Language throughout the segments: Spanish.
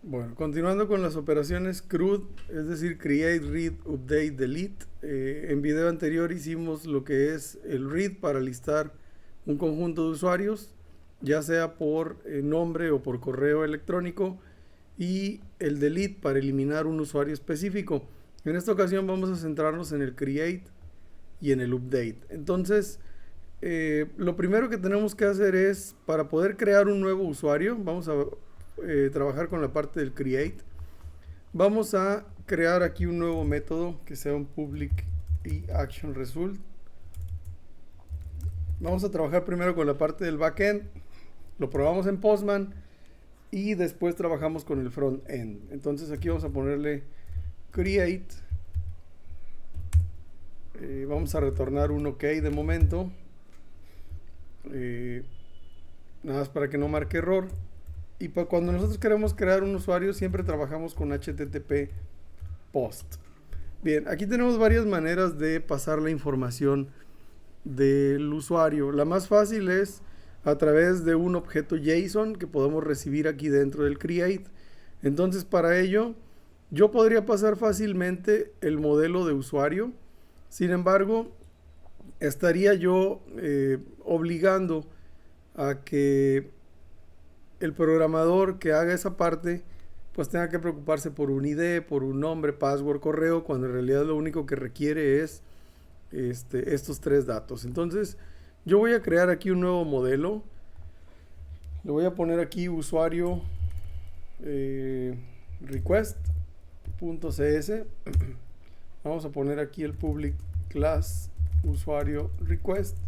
Bueno, continuando con las operaciones CRUD, es decir, Create, Read, Update, Delete. En video anterior hicimos lo que es el Read para listar un conjunto de usuarios, ya sea por nombre o por correo electrónico, y el Delete para eliminar un usuario específico. En esta ocasión vamos a centrarnos en el Create y en el Update. Entonces, lo primero que tenemos que hacer es, para poder crear un nuevo usuario, vamos a trabajar con la parte del create. Vamos a crear aquí un nuevo método que sea un public y action result. Vamos a trabajar primero con la parte del backend, lo probamos en Postman y después trabajamos con el frontend. Entonces aquí vamos a ponerle create. Vamos a retornar un OK de momento. Nada más para que no marque error. Y cuando nosotros queremos crear un usuario, siempre trabajamos con HTTP post. Bien, aquí tenemos varias maneras de pasar la información del usuario. La más fácil es a través de un objeto JSON que podemos recibir aquí dentro del create. Entonces, para ello, yo podría pasar fácilmente el modelo de usuario. Sin embargo, estaría yo obligando a que el programador que haga esa parte pues tenga que preocuparse por un ID, por un nombre, password, correo, cuando en realidad lo único que requiere es estos tres datos. Entonces yo voy a crear aquí un nuevo modelo. Le voy a poner aquí usuario request.cs. Vamos a poner aquí el public class usuario request.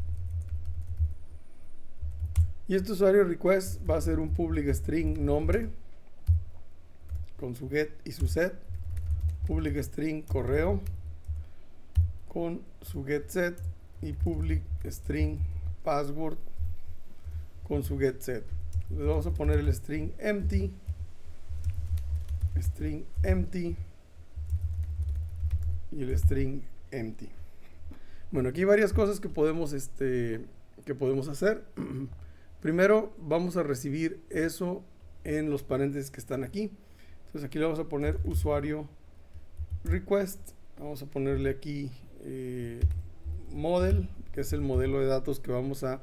Y este usuario request va a ser un public string nombre con su get y su set, public string correo con su get set y public string password con su get set. Le vamos a poner el string empty y el string empty. Bueno, aquí hay varias cosas que podemos hacer. Primero vamos a recibir eso en los paréntesis que están aquí. Entonces aquí le vamos a poner usuario request. Vamos a ponerle aquí model, que es el modelo de datos que vamos a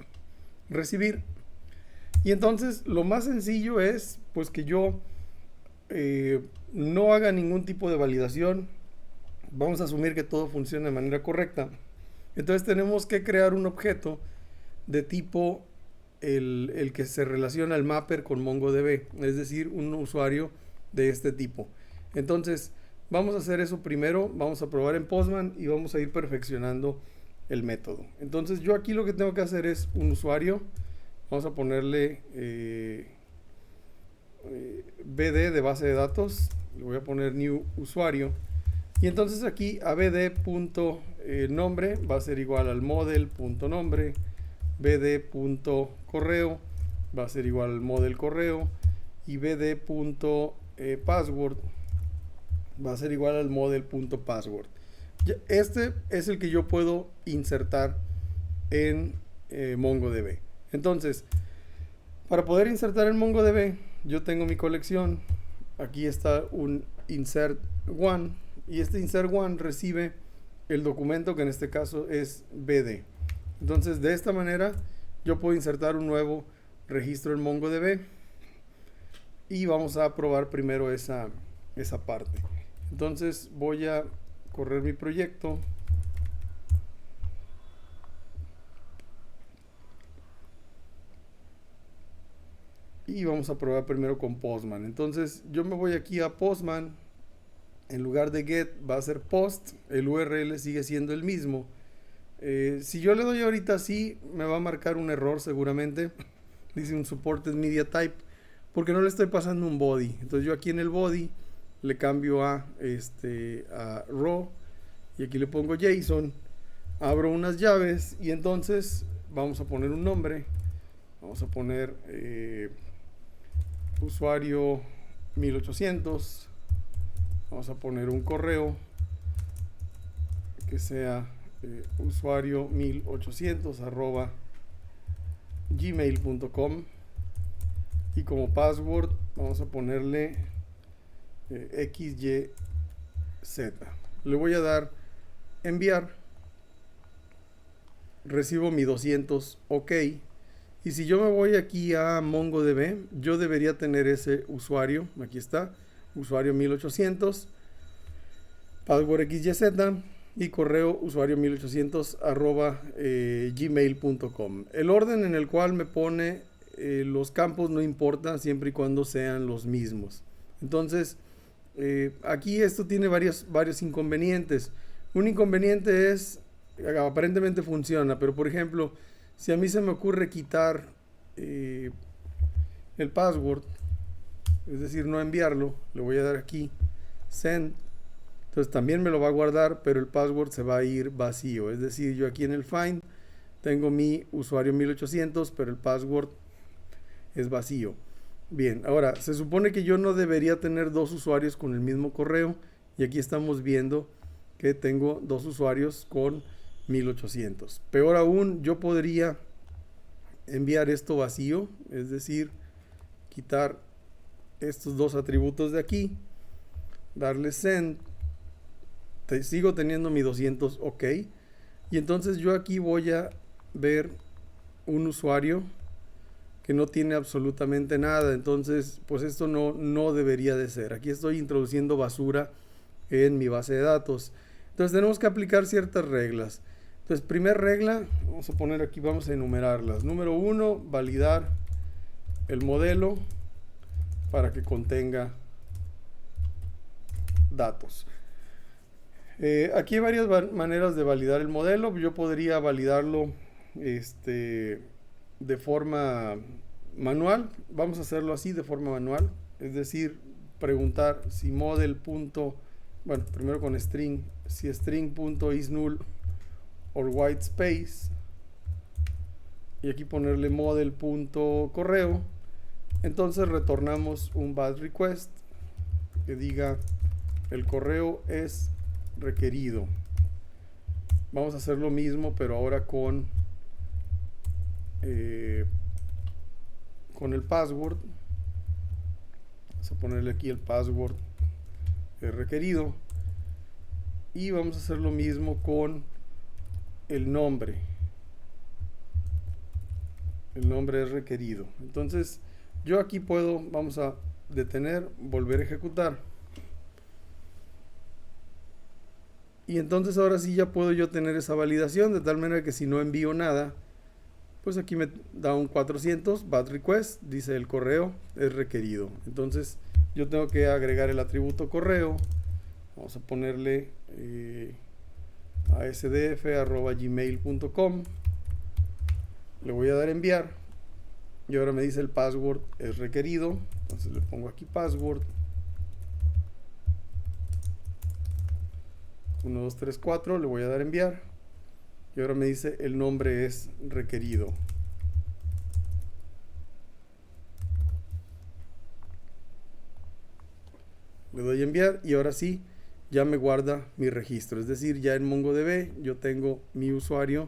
recibir. Y entonces lo más sencillo es pues que yo no haga ningún tipo de validación. Vamos a asumir que todo funciona de manera correcta. Entonces tenemos que crear un objeto de tipo el que se relaciona al mapper con MongoDB, es decir, un usuario de este tipo. Entonces vamos a hacer eso primero, vamos a probar en Postman y vamos a ir perfeccionando el método. Entonces yo aquí lo que tengo que hacer es un usuario, vamos a ponerle BD de base de datos, le voy a poner new usuario y entonces aquí abd.nombre va a ser igual al model.nombre, bd.correo va a ser igual al model correo y bd.password va a ser igual al model.password. Este es el que yo puedo insertar en MongoDB. Entonces, para poder insertar en MongoDB, yo tengo mi colección. Aquí está un insert one y este insert one recibe el documento que en este caso es BD. Entonces de esta manera yo puedo insertar un nuevo registro en MongoDB y vamos a probar primero esa parte. Entonces voy a correr mi proyecto y vamos a probar primero con Postman. Entonces yo me voy aquí a Postman, en lugar de get va a ser post, el URL sigue siendo el mismo. Si yo le doy ahorita sí, me va a marcar un error seguramente. Dice un supported media type, porque no le estoy pasando un body. Entonces yo aquí en el body le cambio a raw y aquí le pongo JSON. Abro unas llaves y entonces vamos a poner un nombre. Vamos a poner usuario 1800. Vamos a poner un correo que sea usuario 1800 arroba gmail.com y como password vamos a ponerle XYZ. Le voy a dar enviar. Recibo mi 200 OK. Y si yo me voy aquí a MongoDB, yo debería tener ese usuario. Aquí está, usuario 1800, password XYZ y correo usuario 1800 arroba gmail.com. El orden en el cual me pone los campos no importa siempre y cuando sean los mismos. Entonces, aquí esto tiene varios inconvenientes. Un inconveniente es, aparentemente funciona, pero por ejemplo, si a mí se me ocurre quitar el password, es decir, no enviarlo, le voy a dar aquí send. Entonces también me lo va a guardar, pero el password se va a ir vacío. Es decir, yo aquí en el find tengo mi usuario 1800, pero el password es vacío. Bien, ahora se supone que yo no debería tener dos usuarios con el mismo correo. Y aquí estamos viendo que tengo dos usuarios con 1800. Peor aún, yo podría enviar esto vacío, es decir, quitar estos dos atributos de aquí, darle send, sigo teniendo mi 200 OK, y entonces yo aquí voy a ver un usuario que no tiene absolutamente nada. Entonces pues esto no debería de ser. Aquí estoy introduciendo basura en mi base de datos. Entonces tenemos que aplicar ciertas reglas. Entonces, primera regla, vamos a poner aquí, vamos a enumerarlas. Número 1, validar el modelo para que contenga datos. Aquí hay varias maneras de validar el modelo. Yo podría validarlo de forma manual. Vamos a hacerlo así, de forma manual. Es decir, preguntar si model. Bueno, primero con string, si string.isNull or white space, y aquí ponerle model.correo. Entonces retornamos un batch request que diga el correo es requerido. Vamos a hacer lo mismo, pero ahora con el password. Vamos a ponerle aquí el password requerido, y vamos a hacer lo mismo con el nombre. El nombre es requerido. Entonces yo aquí puedo, vamos a detener, volver a ejecutar, y entonces ahora sí ya puedo yo tener esa validación, de tal manera que si no envío nada, pues aquí me da un 400 batch request, dice el correo es requerido. Entonces yo tengo que agregar el atributo correo. Vamos a ponerle asdf@gmail.com. Le voy a dar enviar, y ahora me dice el password es requerido. Entonces le pongo aquí password 1234, le voy a dar enviar, y ahora me dice el nombre es requerido. Le doy enviar, y ahora sí ya me guarda mi registro. Es decir, ya en MongoDB yo tengo mi usuario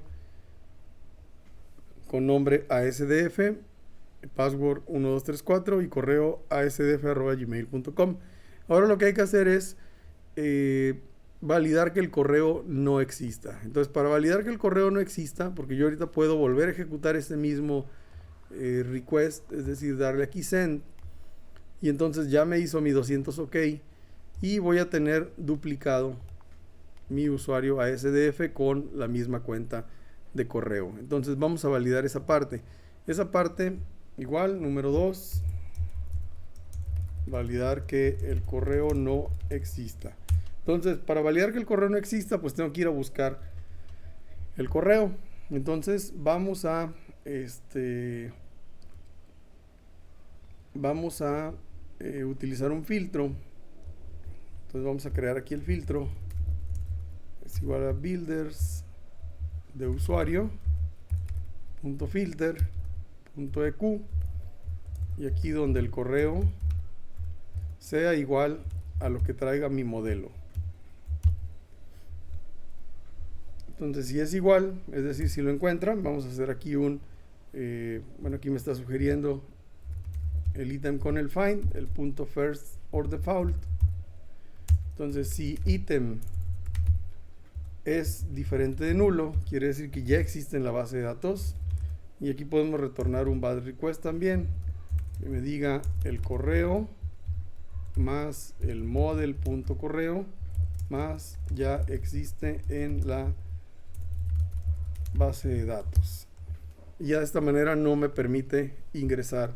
con nombre ASDF, password 1234 y correo asdf@gmail.com. Ahora lo que hay que hacer es validar que el correo no exista. Entonces, para validar que el correo no exista, porque yo ahorita puedo volver a ejecutar este mismo request, es decir, darle aquí send, y entonces ya me hizo mi 200 OK, y voy a tener duplicado mi usuario ASDF con la misma cuenta de correo. Entonces vamos a validar esa parte. Esa parte igual, número 2, validar que el correo no exista. Entonces, para validar que el correo no exista, pues tengo que ir a buscar el correo. Entonces vamos a utilizar un filtro. Entonces vamos a crear aquí el filtro. Es igual a builders de usuario .filter.eq, y aquí donde el correo sea igual a lo que traiga mi modelo. Entonces, si es igual, es decir, si lo encuentran, vamos a hacer aquí un bueno, aquí me está sugiriendo el ítem con el find, el .first or default. Entonces, si ítem es diferente de nulo, quiere decir que ya existe en la base de datos. Y aquí podemos retornar un bad request también, que me diga el correo más el model.correo más ya existe en la base de datos. Y ya de esta manera no me permite ingresar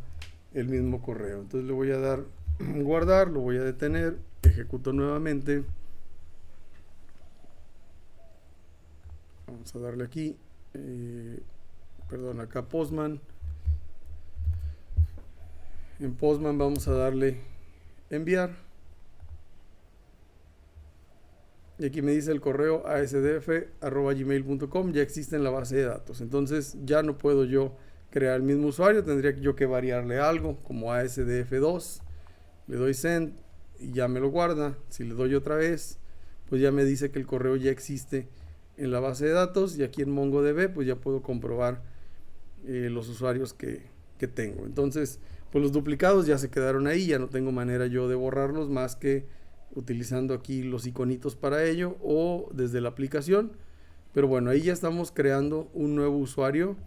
el mismo correo. Entonces le voy a dar guardar, lo voy a detener, ejecuto nuevamente. Vamos a darle aquí, perdón, acá Postman. En Postman vamos a darle enviar. Y aquí me dice el correo asdf@gmail.com ya existe en la base de datos. Entonces ya no puedo yo crear el mismo usuario, tendría yo que variarle algo como asdf2. Le doy send y ya me lo guarda. Si le doy otra vez, pues ya me dice que el correo ya existe en la base de datos. Y aquí en MongoDB pues ya puedo comprobar los usuarios que tengo. Entonces pues los duplicados ya se quedaron ahí, ya no tengo manera yo de borrarlos más que utilizando aquí los iconitos para ello o desde la aplicación. Pero bueno, ahí ya estamos creando un nuevo usuario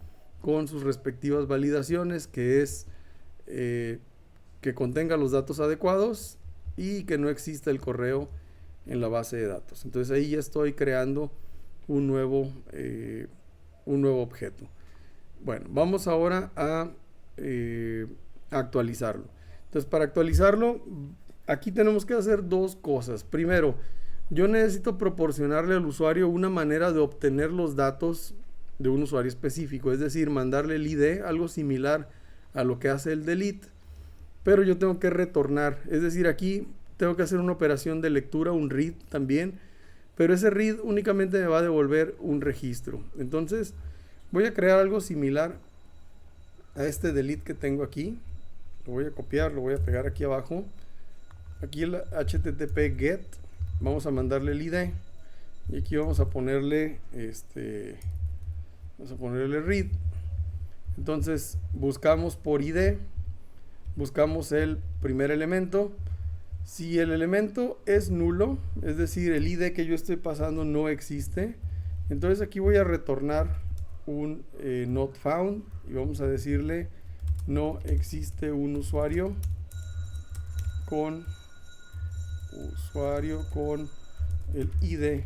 con sus respectivas validaciones, que es que contenga los datos adecuados y que no exista el correo en la base de datos. Entonces ahí ya estoy creando un nuevo objeto. Bueno, vamos ahora a actualizarlo. Entonces para actualizarlo, aquí tenemos que hacer dos cosas. Primero, yo necesito proporcionarle al usuario una manera de obtener los datos de un usuario específico, es decir, mandarle el ID, algo similar a lo que hace el delete, pero yo tengo que retornar, es decir, aquí tengo que hacer una operación de lectura, un read también, pero ese read únicamente me va a devolver un registro. Entonces voy a crear algo similar a este delete que tengo aquí. Lo voy a copiar, lo voy a pegar aquí abajo. Aquí el http get, vamos a mandarle el ID y aquí vamos a ponerle read. Entonces buscamos por ID, buscamos el primer elemento. Si el elemento es nulo, es decir, el ID que yo estoy pasando no existe, entonces aquí voy a retornar un not found y vamos a decirle no existe un usuario con el ID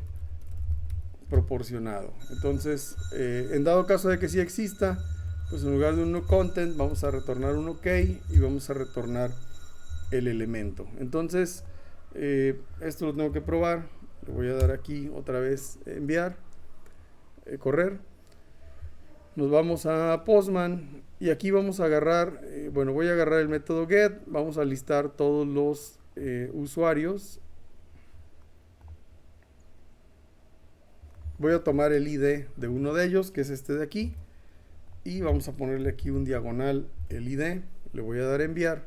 proporcionado. Entonces en dado caso de que sí exista, pues en lugar de un no content vamos a retornar un OK y vamos a retornar el elemento. Entonces esto lo tengo que probar. Le voy a dar aquí otra vez enviar, correr. Nos vamos a Postman y aquí vamos a agarrar, bueno, voy a agarrar el método get, vamos a listar todos los usuarios. Voy a tomar el ID de uno de ellos, que es este de aquí, y vamos a ponerle aquí un diagonal el ID, le voy a dar enviar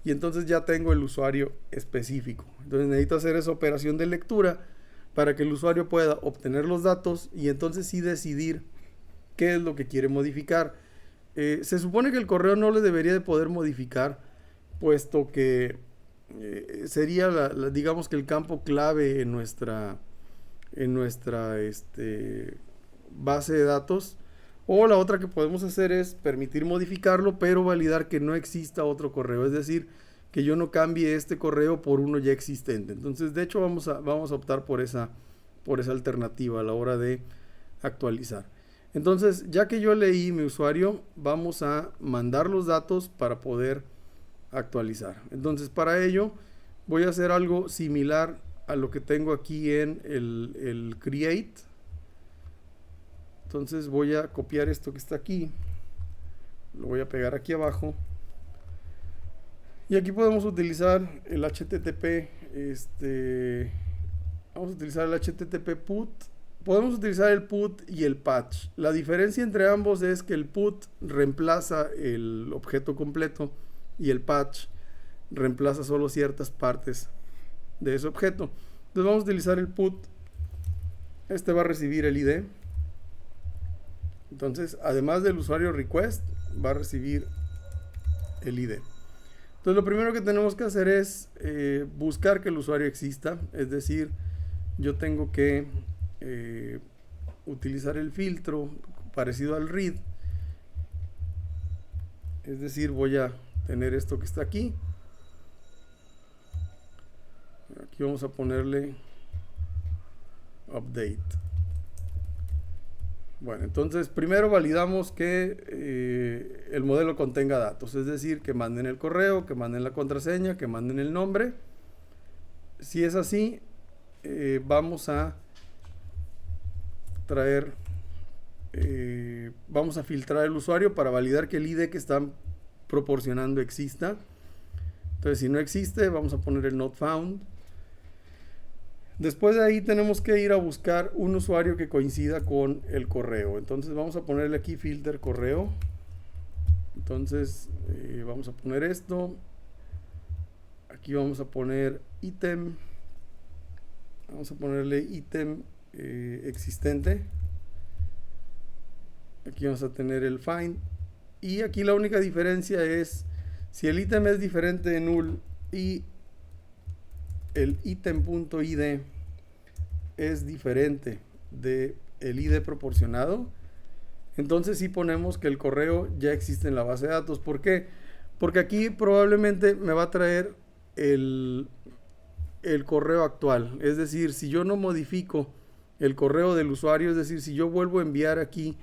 y entonces ya tengo el usuario específico. Entonces necesito hacer esa operación de lectura para que el usuario pueda obtener los datos y entonces sí decidir qué es lo que quiere modificar. Se supone que el correo no le debería de poder modificar, puesto que sería digamos que el campo clave en nuestra base de datos. O la otra que podemos hacer es permitir modificarlo, pero validar que no exista otro correo, es decir, que yo no cambie este correo por uno ya existente. Entonces, de hecho, vamos a optar por esa alternativa a la hora de actualizar. Entonces, ya que yo leí mi usuario, vamos a mandar los datos para poder actualizar. Entonces, para ello voy a hacer algo similar a lo que tengo aquí en el create. Entonces voy a copiar esto que está aquí, lo voy a pegar aquí abajo y aquí podemos utilizar el HTTP, vamos a utilizar el HTTP put. Podemos utilizar el put y el patch. La diferencia entre ambos es que el put reemplaza el objeto completo y el patch reemplaza solo ciertas partes de ese objeto. Entonces vamos a utilizar el put. Este va a recibir el ID. Entonces, además del usuario request, va a recibir el ID. Entonces lo primero que tenemos que hacer es buscar que el usuario exista, es decir, yo tengo que utilizar el filtro parecido al read, es decir, voy a tener esto que está aquí. Aquí vamos a ponerle update. Bueno, entonces primero validamos que el modelo contenga datos, es decir, que manden el correo, que manden la contraseña, que manden el nombre. Si es así, vamos a traer, vamos a filtrar el usuario para validar que el ID que están proporcionando exista. Entonces, si no existe, vamos a poner el not found. Después de ahí tenemos que ir a buscar un usuario que coincida con el correo. Entonces vamos a ponerle aquí filter correo. Entonces vamos a poner esto. Aquí vamos a poner ítem. Vamos a ponerle ítem existente. Aquí vamos a tener el find. Y aquí la única diferencia es si el ítem es diferente de null y el ítem.id es diferente de el ID proporcionado, entonces sí ponemos que el correo ya existe en la base de datos. ¿Por qué? Porque aquí probablemente me va a traer el correo actual. Es decir, si yo no modifico el correo del usuario, es decir, si yo vuelvo a enviar aquí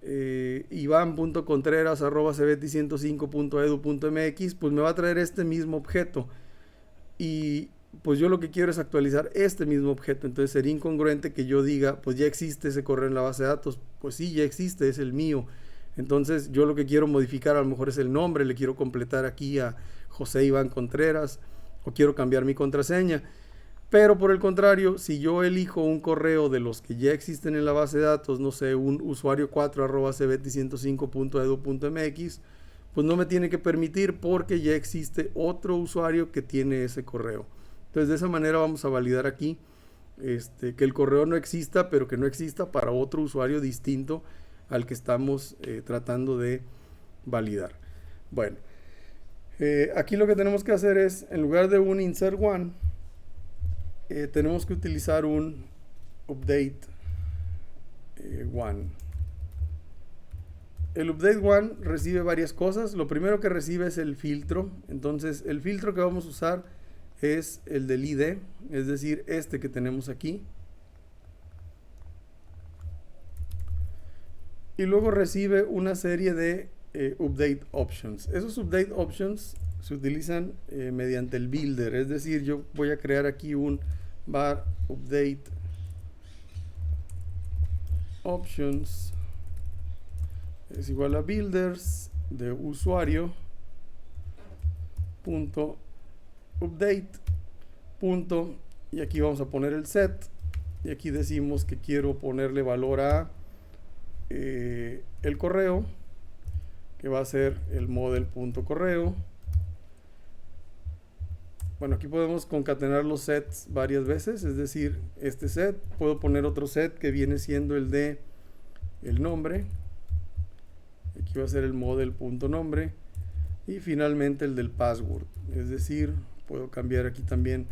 ivan.contreras@cbeti105.edu.mx, pues me va a traer este mismo objeto. Y pues yo lo que quiero es actualizar este mismo objeto. Entonces sería incongruente que yo diga, pues ya existe ese correo en la base de datos. Pues sí, ya existe, es el mío. Entonces yo lo que quiero modificar a lo mejor es el nombre, le quiero completar aquí a José Iván Contreras, o quiero cambiar mi contraseña. Pero por el contrario, si yo elijo un correo de los que ya existen en la base de datos, no sé, un usuario 4@cbeti105.edu.mx, pues no me tiene que permitir porque ya existe otro usuario que tiene ese correo. Entonces de esa manera vamos a validar aquí que el correo no exista, pero que no exista para otro usuario distinto al que estamos tratando de validar. Bueno, aquí lo que tenemos que hacer es, en lugar de un insert one, tenemos que utilizar un update one. El update one recibe varias cosas. Lo primero que recibe es el filtro. Entonces el filtro que vamos a usar es el del ID, es decir, este que tenemos aquí. Y luego recibe una serie de update options. Esos update options se utilizan mediante el builder, es decir, yo voy a crear aquí un var update options es igual a builders de usuario punto update punto, y aquí vamos a poner el set, y aquí decimos que quiero ponerle valor a el correo, que va a ser el model.correo. Bueno, aquí podemos concatenar los sets varias veces, es decir, este set, puedo poner otro set que viene siendo el de el nombre, aquí va a ser el model.nombre, y finalmente el del password, es decir, puedo cambiar aquí también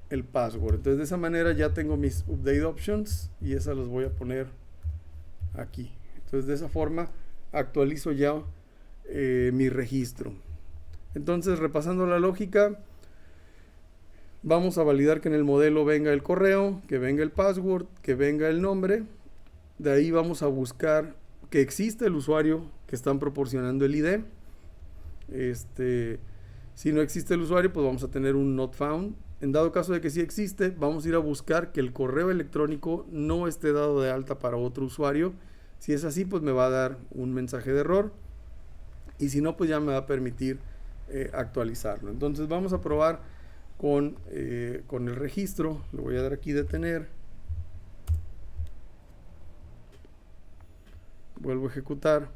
el password. Entonces de esa manera ya tengo mis update options y esas las voy a poner aquí. Entonces de esa forma actualizo ya mi registro. Entonces, repasando la lógica, vamos a validar que en el modelo venga el correo, que venga el password, que venga el nombre. De ahí vamos a buscar que existe el usuario que están proporcionando el ID. Si no existe el usuario, pues vamos a tener un not found. En dado caso de que sí existe, vamos a ir a buscar que el correo electrónico no esté dado de alta para otro usuario. Si es así, pues me va a dar un mensaje de error. Y si no, pues ya me va a permitir actualizarlo. Entonces vamos a probar con el registro. Le voy a dar aquí detener. Vuelvo a ejecutar.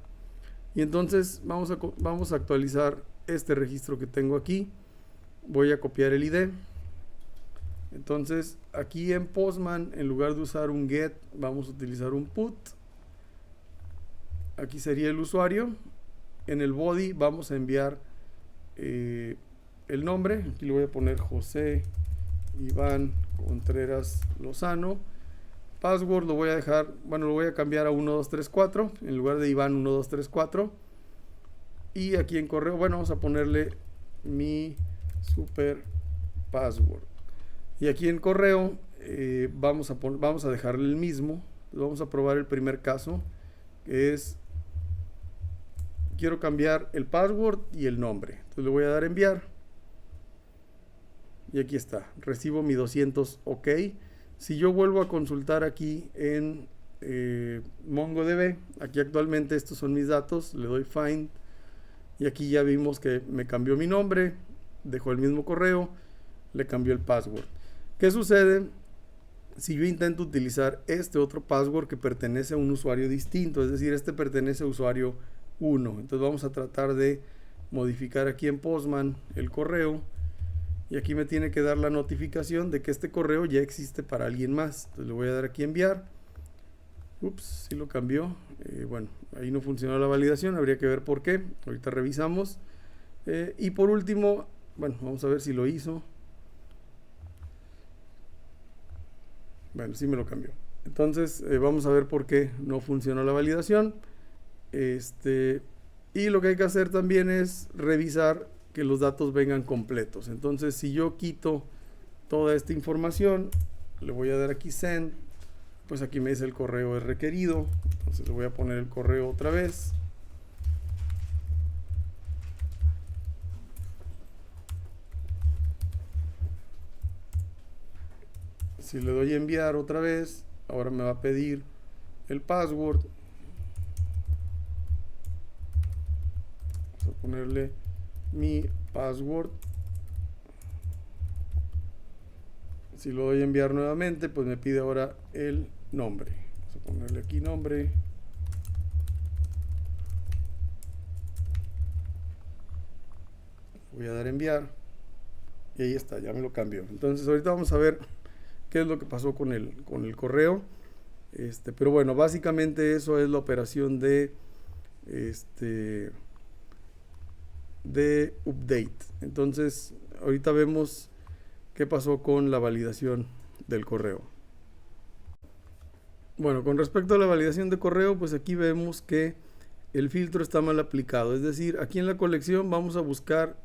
Y entonces vamos a actualizar este registro que tengo aquí. Voy a copiar el ID. Entonces aquí en Postman, en lugar de usar un get, vamos a utilizar un put. Aquí sería el usuario. En el body vamos a enviar el nombre. Aquí le voy a poner José Iván Contreras Lozano. Password lo voy a dejar, bueno, lo voy a cambiar a 1234 en lugar de Iván 1234. Y aquí en correo, bueno, vamos a ponerle mi super password. Y aquí en correo vamos a dejarle el mismo. Vamos a probar el primer caso, que es: quiero cambiar el password y el nombre. Entonces le voy a dar enviar. Y aquí está, recibo mi 200 OK. Si yo vuelvo a consultar aquí en MongoDB, aquí actualmente estos son mis datos, le doy find y aquí ya vimos que me cambió mi nombre, dejó el mismo correo, le cambió el password. ¿Qué sucede si yo intento utilizar este otro password que pertenece a un usuario distinto? Es decir, este pertenece a usuario 1. Entonces vamos a tratar de modificar aquí en Postman el correo. Y aquí me tiene que dar la notificación de que este correo ya existe para alguien más. Entonces le voy a dar aquí enviar. Ups, sí lo cambió. Bueno, ahí no funcionó la validación. Habría que ver por qué. Ahorita revisamos. Y por último, bueno, vamos a ver si lo hizo. Bueno, sí me lo cambió. Entonces vamos a ver por qué no funcionó la validación. Y lo que hay que hacer también es revisar que los datos vengan completos. Entonces, si yo quito toda esta información, le voy a dar aquí send, pues aquí me dice el correo es requerido. Entonces le voy a poner el correo otra vez. Si le doy enviar otra vez, ahora me va a pedir el password. Vamos a ponerle mi password. Si lo doy a enviar nuevamente, pues me pide ahora el nombre. Vamos a ponerle aquí nombre. Voy a dar enviar. Y ahí está, ya me lo cambió. Entonces ahorita vamos a ver qué es lo que pasó con el correo. Pero bueno, básicamente eso es la operación de update. Entonces ahorita vemos qué pasó con la validación del correo. Bueno, con respecto a la validación de correo, pues aquí vemos que el filtro está mal aplicado. Es decir, aquí en la colección vamos a buscar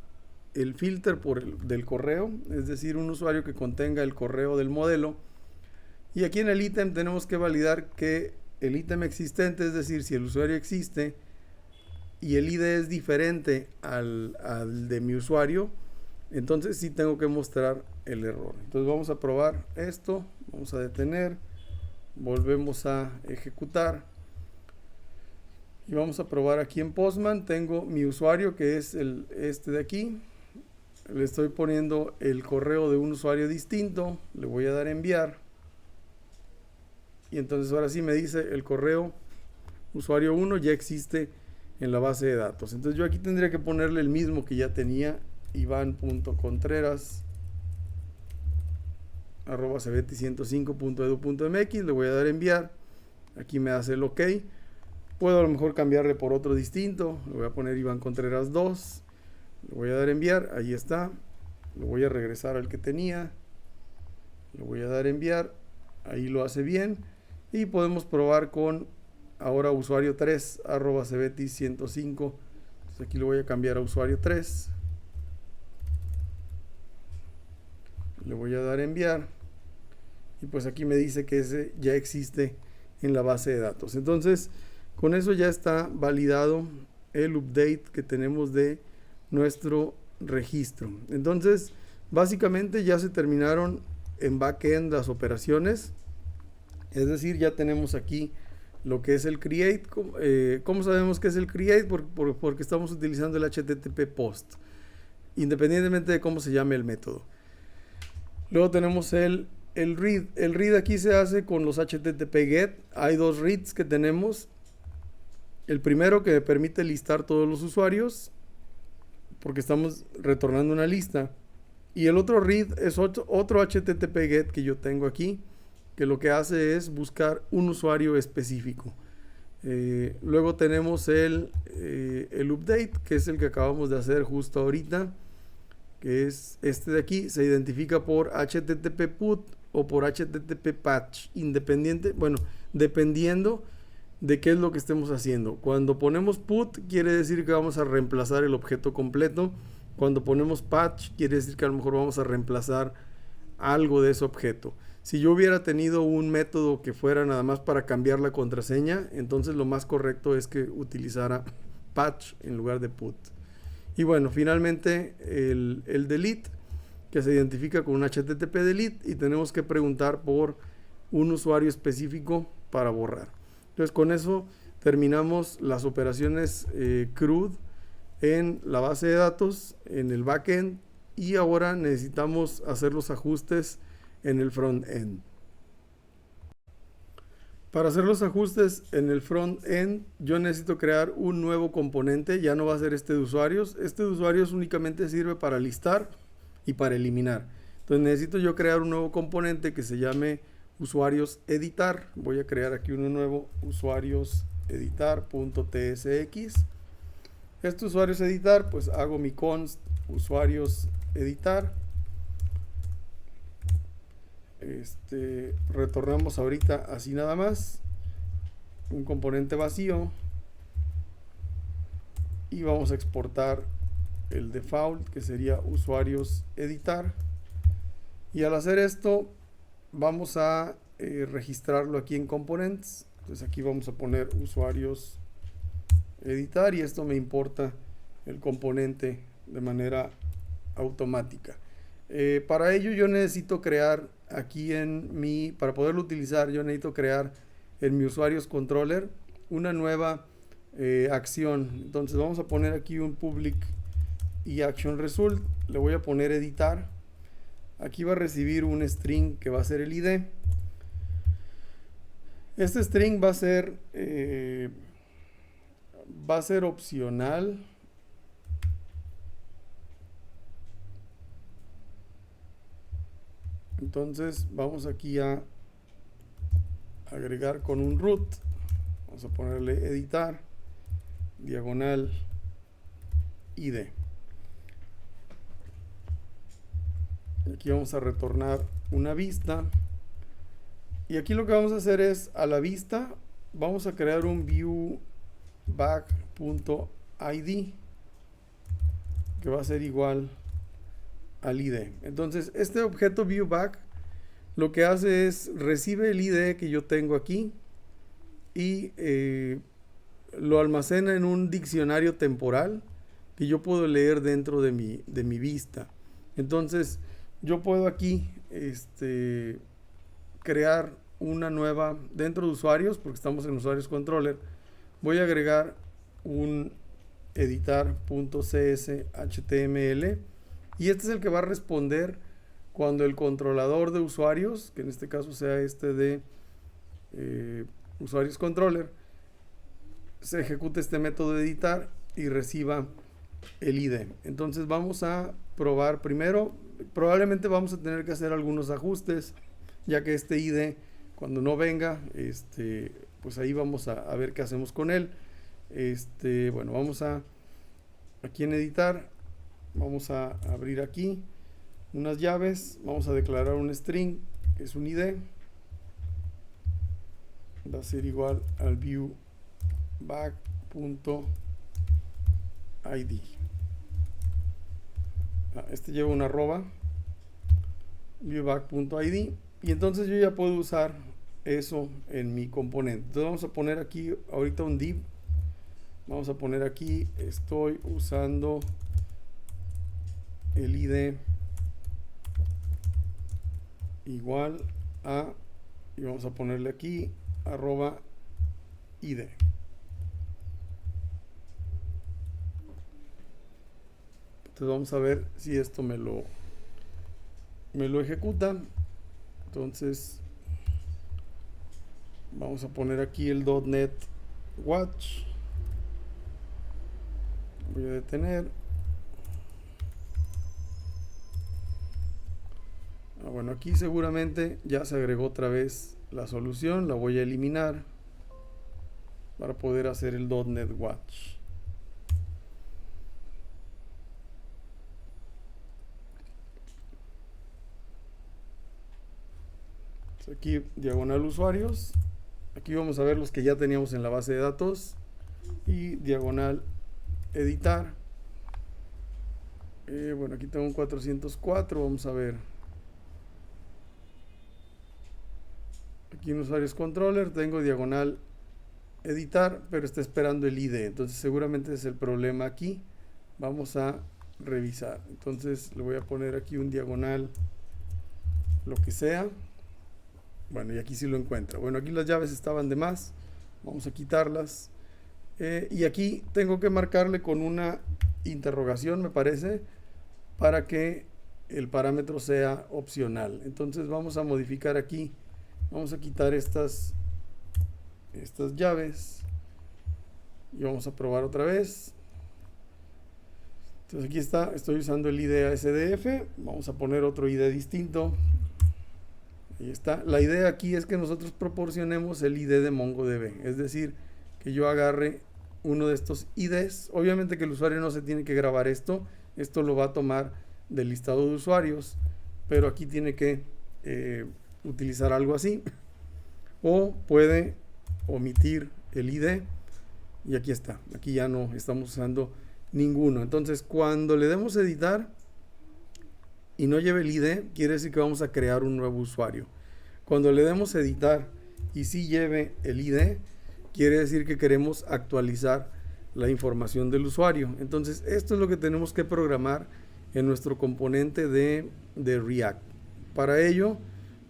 el filter del correo, es decir, un usuario que contenga el correo del modelo. Y aquí en el ítem tenemos que validar que el ítem existente, es decir, si el usuario existe y el ID es diferente al de mi usuario, entonces sí tengo que mostrar el error. Entonces vamos a probar esto, vamos a detener, volvemos a ejecutar y vamos a probar aquí en Postman. Tengo mi usuario que es este de aquí, le estoy poniendo el correo de un usuario distinto, le voy a dar enviar y entonces ahora sí me dice el correo usuario 1 ya existe en la base de datos. Entonces yo aquí tendría que ponerle el mismo que ya tenía, ivan.contreras@cebeti105.edu.mx. le voy a dar enviar, aquí me hace el OK. Puedo a lo mejor cambiarle por otro distinto, le voy a poner Iván Contreras 2, le voy a dar enviar, ahí está, lo voy a regresar al que tenía, le voy a dar enviar, ahí lo hace bien y podemos probar con ahora usuario 3 @cebeti105. Entonces aquí lo voy a cambiar a usuario 3, le voy a dar enviar y pues aquí me dice que ese ya existe en la base de datos. Entonces con eso ya está validado el update que tenemos de nuestro registro. Entonces básicamente ya se terminaron en backend las operaciones, es decir, ya tenemos aquí lo que es el create. ¿Cómo sabemos que es el create? Porque estamos utilizando el HTTP post, independientemente de cómo se llame el método. Luego tenemos el read. El read aquí se hace con los HTTP get. Hay dos reads que tenemos. El primero que permite listar todos los usuarios, porque estamos retornando una lista. Y el otro read es otro HTTP get que yo tengo aquí, que lo que hace es buscar un usuario específico. Luego tenemos el update, que es el que acabamos de hacer justo ahorita, que es este de aquí. Se identifica por HTTP put o por HTTP patch, dependiendo de qué es lo que estemos haciendo. Cuando ponemos put quiere decir que vamos a reemplazar el objeto completo. Cuando ponemos patch quiere decir que a lo mejor vamos a reemplazar algo de ese objeto. Si yo hubiera tenido un método que fuera nada más para cambiar la contraseña, entonces lo más correcto es que utilizara patch en lugar de put. Y bueno, finalmente el delete, que se identifica con un HTTP delete, y tenemos que preguntar por un usuario específico para borrar. Entonces con eso terminamos las operaciones CRUD en la base de datos, en el backend, y ahora necesitamos hacer los ajustes en el front-end. Para hacer los ajustes en el front-end, yo necesito crear un nuevo componente. Ya no va a ser este de usuarios. Este de usuarios únicamente sirve para listar y para eliminar. Entonces necesito yo crear un nuevo componente que se llame usuarios editar. Voy a crear aquí uno nuevo, usuarios editar.tsx. Este usuarios editar, pues hago mi const usuarios editar. Retornamos ahorita así nada más un componente vacío y vamos a exportar el default, que sería usuarios editar, y al hacer esto vamos a registrarlo aquí en components. Entonces aquí vamos a poner usuarios editar y esto me importa el componente de manera automática. Para ello yo necesito crear aquí para poderlo utilizar, yo necesito crear en mi usuarios controller una nueva acción. Entonces vamos a poner aquí un public y action result. Le voy a poner editar. Aquí va a recibir un string que va a ser el ID. Este string va a ser opcional. Entonces vamos aquí a agregar con un root. Vamos a ponerle editar diagonal ID. Aquí vamos a retornar una vista. Y aquí lo que vamos a hacer es, a la vista, vamos a crear un viewBack.id que va a ser igual al ID. Entonces este objeto viewBack lo que hace es recibe el ID que yo tengo aquí y lo almacena en un diccionario temporal que yo puedo leer dentro de mi vista. Entonces yo puedo aquí crear una nueva dentro de usuarios, porque estamos en usuarios controller. Voy a agregar un editar.cshtml y este es el que va a responder cuando el controlador de usuarios, que en este caso sea este de usuarios controller, se ejecute este método de editar y reciba el ID. Entonces vamos a probar primero. Probablemente vamos a tener que hacer algunos ajustes, ya que este ID cuando no venga, pues ahí vamos a ver qué hacemos con él. Bueno, vamos aquí en editar, vamos a abrir aquí unas llaves, vamos a declarar un string que es un ID, va a ser igual al viewBack.id. Este lleva una arroba, viewBack.id, y entonces yo ya puedo usar eso en mi componente. Entonces vamos a poner aquí ahorita un div, vamos a poner aquí estoy usando el ID igual a, y vamos a ponerle aquí arroba ID. Entonces vamos a ver si esto me lo ejecuta. Entonces vamos a poner aquí el .NET Watch, voy a detener. Bueno, aquí seguramente ya se agregó otra vez la solución, la voy a eliminar. para poder hacer el .NET Watch. Aquí diagonal usuarios, aquí vamos a ver los que ya teníamos en la base de datos, y diagonal editar. Bueno, aquí tengo un 404, vamos a ver. Aquí en usuarios controller tengo diagonal editar, pero está esperando el ID, entonces seguramente es el problema aquí. Vamos a revisar, entonces le voy a poner aquí un diagonal lo que sea. Bueno, y aquí sí lo encuentra. Bueno, aquí las llaves estaban de más, vamos a quitarlas. Y aquí tengo que marcarle con una interrogación, me parece, para que el parámetro sea opcional. Entonces vamos a modificar aquí, vamos a quitar estas llaves y vamos a probar otra vez. Entonces aquí está, estoy usando el ID ASDF, vamos a poner otro ID distinto. Ahí está. La idea aquí es que nosotros proporcionemos el ID de MongoDB, es decir, que yo agarre uno de estos IDs. Obviamente que el usuario no se tiene que grabar esto lo va a tomar del listado de usuarios, pero aquí tiene que utilizar algo así, o puede omitir el ID y aquí está, aquí ya no estamos usando ninguno. Entonces cuando le demos editar y no lleve el ID, quiere decir que vamos a crear un nuevo usuario. Cuando le demos editar y sí lleve el ID, quiere decir que queremos actualizar la información del usuario. Entonces esto es lo que tenemos que programar en nuestro componente de React. Para ello,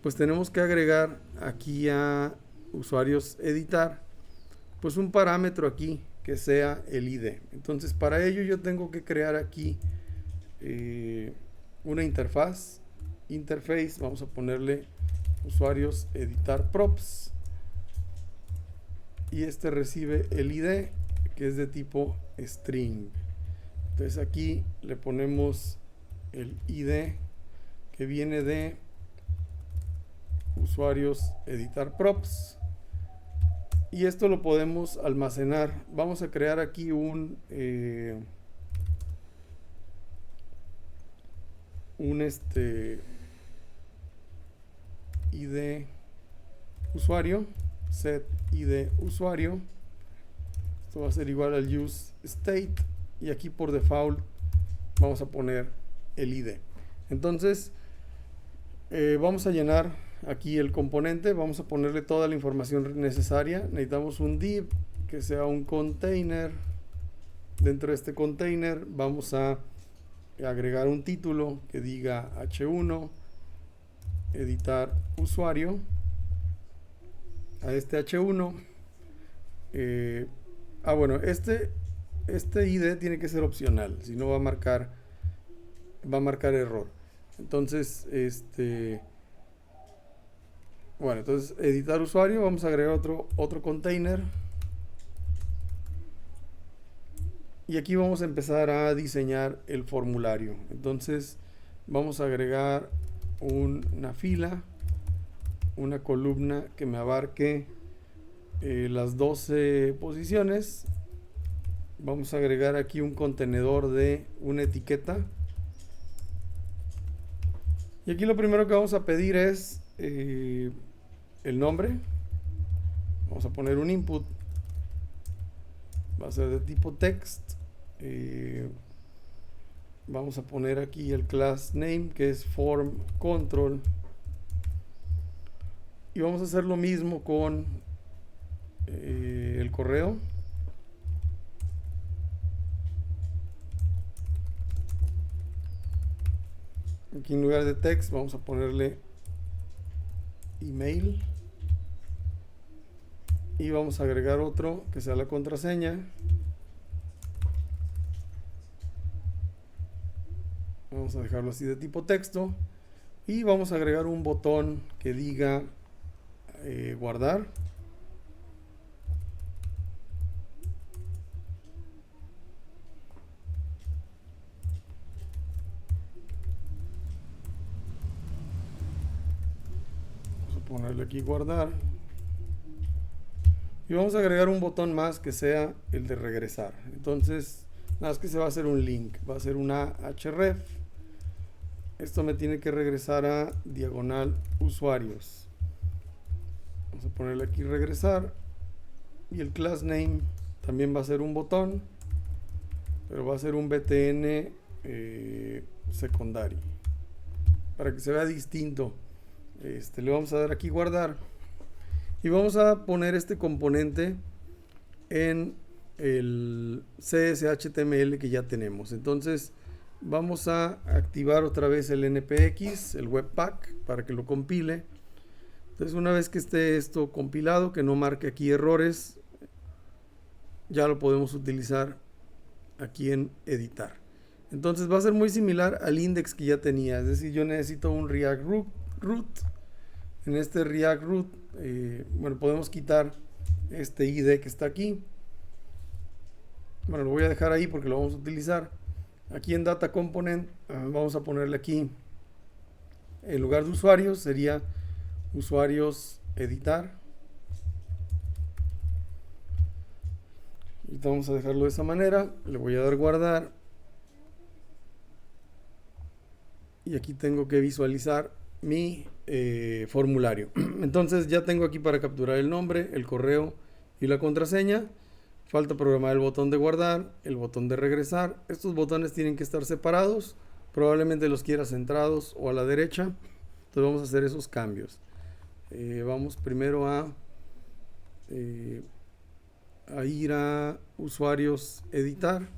pues tenemos que agregar aquí a usuarios editar, pues un parámetro aquí que sea el ID. Entonces para ello yo tengo que crear aquí una interfaz, interface, vamos a ponerle usuarios editar props, y este recibe el ID que es de tipo string. Entonces aquí le ponemos el ID que viene de usuarios editar props, y esto lo podemos almacenar. Vamos a crear aquí un ID usuario, set ID usuario. Esto va a ser igual al use state, y aquí por default vamos a poner el ID. Entonces vamos a llenar aquí el componente, vamos a ponerle toda la información necesaria. Necesitamos un div que sea un container. Dentro de este container vamos a agregar un título que diga h1 editar usuario. A este h1 bueno, este ID tiene que ser opcional, si no va a marcar error. Entonces bueno, entonces editar usuario, vamos a agregar otro container, y aquí vamos a empezar a diseñar el formulario. Entonces vamos a agregar una fila, una columna que me abarque las 12 posiciones. Vamos a agregar aquí un contenedor de una etiqueta, y aquí lo primero que vamos a pedir es el nombre. Vamos a poner un input, va a ser de tipo text. Vamos a poner aquí el class name que es form control, y vamos a hacer lo mismo con el correo. Aquí en lugar de text vamos a ponerle email, y vamos a agregar otro que sea la contraseña. Vamos a dejarlo así de tipo texto, y vamos a agregar un botón que diga guardar. Vamos a ponerle aquí guardar, Y vamos a agregar un botón más que sea el de regresar. Entonces, nada más que se va a hacer un link, va a ser una href. Esto me tiene que regresar a diagonal usuarios. Vamos a ponerle aquí regresar. Y el class name también va a ser un botón, pero va a ser un btn secondary, para que se vea distinto. Le vamos a dar aquí guardar. Y vamos a poner este componente en el CSHTML que ya tenemos. Entonces vamos a activar otra vez el npx, el webpack, para que lo compile. Entonces una vez que esté esto compilado, que no marque aquí errores, ya lo podemos utilizar aquí en editar. Entonces va a ser muy similar al index que ya tenía. Es decir, yo necesito un React root. En este React root, bueno, podemos quitar este ID que está aquí. Bueno, lo voy a dejar ahí porque lo vamos a utilizar. Aquí en Data Component vamos a ponerle aquí, en lugar de usuarios, sería usuarios editar. Y vamos a dejarlo de esa manera. Le voy a dar guardar. Y aquí tengo que visualizar mi formulario. Entonces ya tengo aquí para capturar el nombre, el correo y la contraseña. Falta programar el botón de guardar, el botón de regresar. Estos botones tienen que estar separados. Probablemente los quiera centrados o a la derecha. Entonces vamos a hacer esos cambios. Vamos primero a ir a usuarios editar.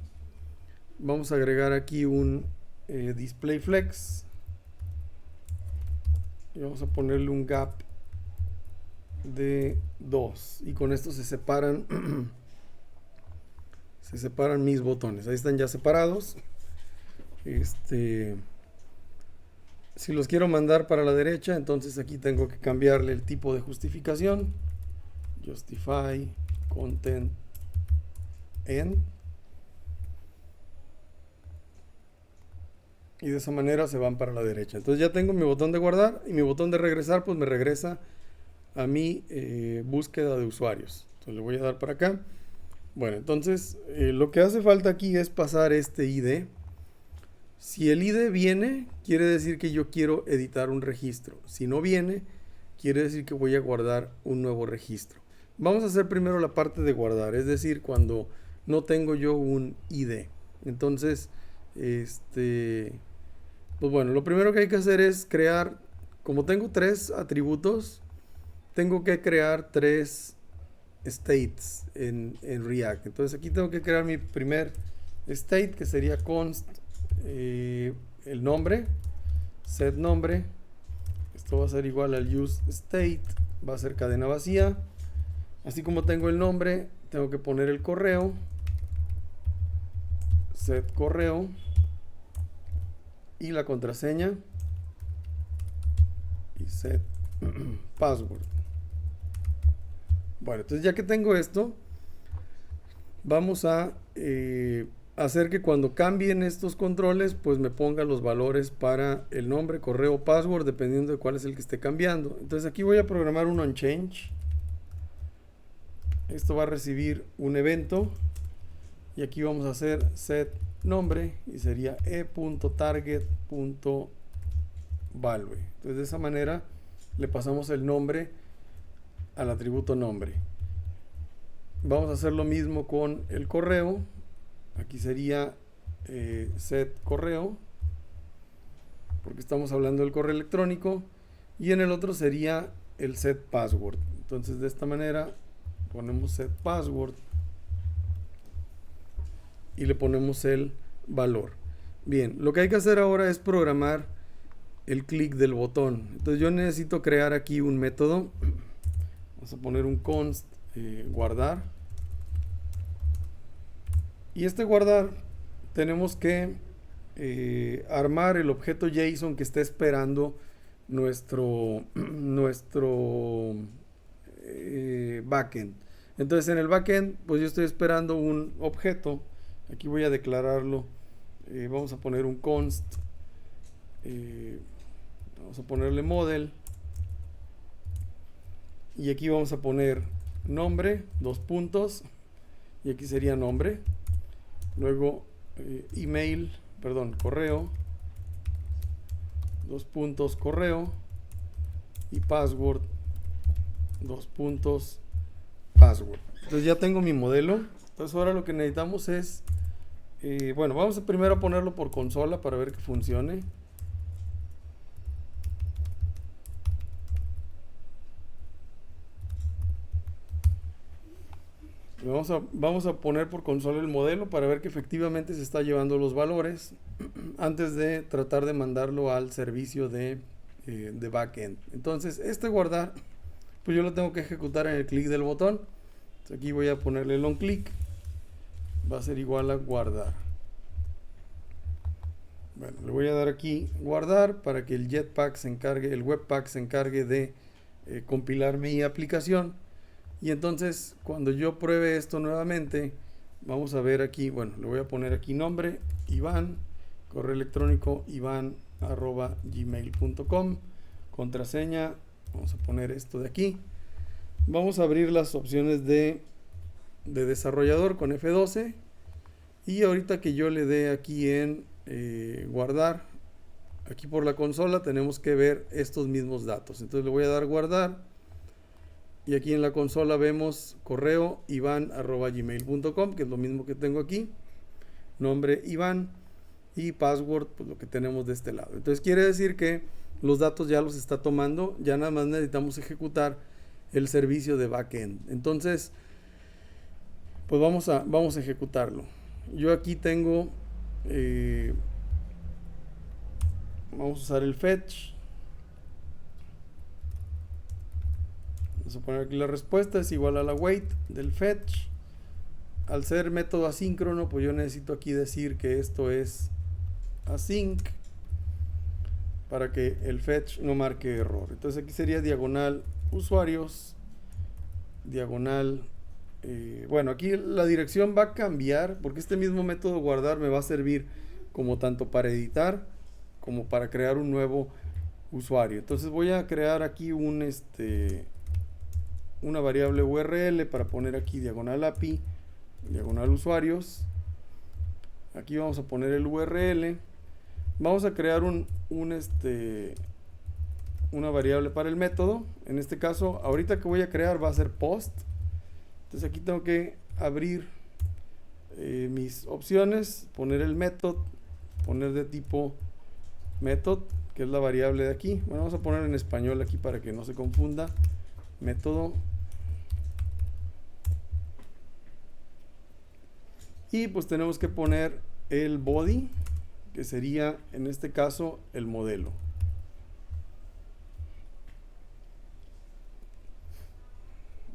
Vamos a agregar aquí un display flex. Y vamos a ponerle un gap de 2. Y con esto se separan mis botones. Ahí están ya separados. Si los quiero mandar para la derecha, entonces aquí tengo que cambiarle el tipo de justificación. Justify content end. Y de esa manera se van para la derecha. Entonces ya tengo mi botón de guardar y mi botón de regresar, pues me regresa a mi búsqueda de usuarios. Entonces le voy a dar para acá. Bueno, entonces lo que hace falta aquí es pasar este ID. Si el ID viene, quiere decir que yo quiero editar un registro. Si no viene, quiere decir que voy a guardar un nuevo registro. Vamos a hacer primero la parte de guardar, es decir, cuando no tengo yo un ID. Entonces, pues bueno, lo primero que hay que hacer es crear, como tengo 3 atributos, tengo que crear 3 states en React. Entonces aquí tengo que crear mi primer state, que sería const el nombre, set nombre. Esto va a ser igual al use state, va a ser cadena vacía. Así como tengo el nombre, tengo que poner el correo, set correo, y la contraseña, y set password. Bueno, entonces ya que tengo esto, vamos a hacer que cuando cambien estos controles, pues me ponga los valores para el nombre, correo, password, dependiendo de cuál es el que esté cambiando. Entonces aquí voy a programar un onChange. Esto va a recibir un evento y aquí vamos a hacer set nombre y sería e.target.value. Entonces de esa manera le pasamos el nombre al atributo nombre. Vamos a hacer lo mismo con el correo. Aquí sería set correo, porque estamos hablando del correo electrónico, y en el otro sería el set password. Entonces de esta manera ponemos set password y le ponemos el valor. Bien, lo que hay que hacer ahora es programar el clic del botón. Entonces yo necesito crear aquí un método. Vamos a poner un const guardar. Y este guardar tenemos que armar el objeto JSON que está esperando nuestro backend. Entonces en el backend pues yo estoy esperando un objeto. Aquí voy a declararlo. Vamos a poner un const. Vamos a ponerle model. Y aquí vamos a poner nombre, dos puntos, y aquí sería nombre, luego correo, dos puntos, correo, y password, dos puntos, password. Entonces ya tengo mi modelo. Entonces ahora lo que necesitamos es, bueno, vamos a primero a ponerlo por consola para ver que funcione. Vamos a poner por consola el modelo para ver que efectivamente se está llevando los valores antes de tratar de mandarlo al servicio de backend. Entonces guardar, pues yo lo tengo que ejecutar en el clic del botón. Entonces aquí voy a ponerle el on click, va a ser igual a guardar. Bueno, le voy a dar aquí guardar para que el Jetpack se encargue, el Webpack se encargue de compilar mi aplicación. Y entonces cuando yo pruebe esto nuevamente, vamos a ver aquí, bueno, le voy a poner aquí nombre, Iván, correo electrónico ivan@gmail.com, contraseña, vamos a poner esto de aquí. Vamos a abrir las opciones de desarrollador con F12 y ahorita que yo le dé aquí en guardar, aquí por la consola tenemos que ver estos mismos datos. Entonces le voy a dar guardar. Y aquí en la consola vemos correo ivan@gmail.com, que es lo mismo que tengo aquí. Nombre Iván y password, pues lo que tenemos de este lado. Entonces quiere decir que los datos ya los está tomando, ya nada más necesitamos ejecutar el servicio de backend. Entonces, pues vamos a ejecutarlo. Yo aquí tengo, vamos a usar el fetch. Vamos a poner aquí la respuesta es igual a la wait del fetch. Al ser método asíncrono, pues yo necesito aquí decir que esto es async para que el fetch no marque error. Entonces aquí sería diagonal usuarios, diagonal, bueno, aquí la dirección va a cambiar porque este mismo método guardar me va a servir como tanto para editar como para crear un nuevo usuario. Entonces voy a crear aquí una variable URL para poner aquí diagonal API, diagonal usuarios. Aquí vamos a poner el URL. Vamos a crear una variable para el método. En este caso, ahorita que voy a crear va a ser post. Entonces aquí tengo que abrir mis opciones, poner el método, poner de tipo método, que es la variable de aquí. Bueno, vamos a poner en español aquí para que no se confunda. Método. Y pues tenemos que poner el body, que sería en este caso el modelo.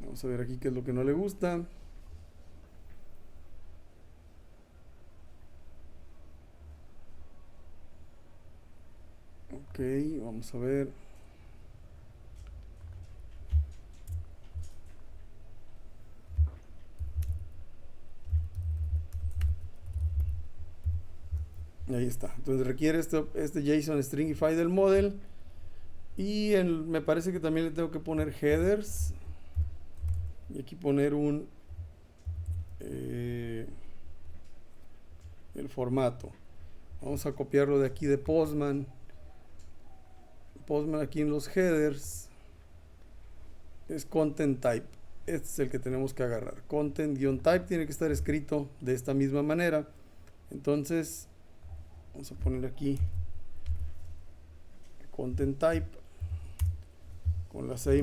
Vamos a ver aquí qué es lo que no le gusta. Ok, vamos a ver. Ahí está. Entonces requiere este JSON Stringify del model. Y me parece que también le tengo que poner headers. Y aquí poner el formato. Vamos a copiarlo de aquí de Postman. Postman aquí en los headers es content type. Este es el que tenemos que agarrar. Content-type tiene que estar escrito de esta misma manera. Entonces vamos a poner aquí content type con la C y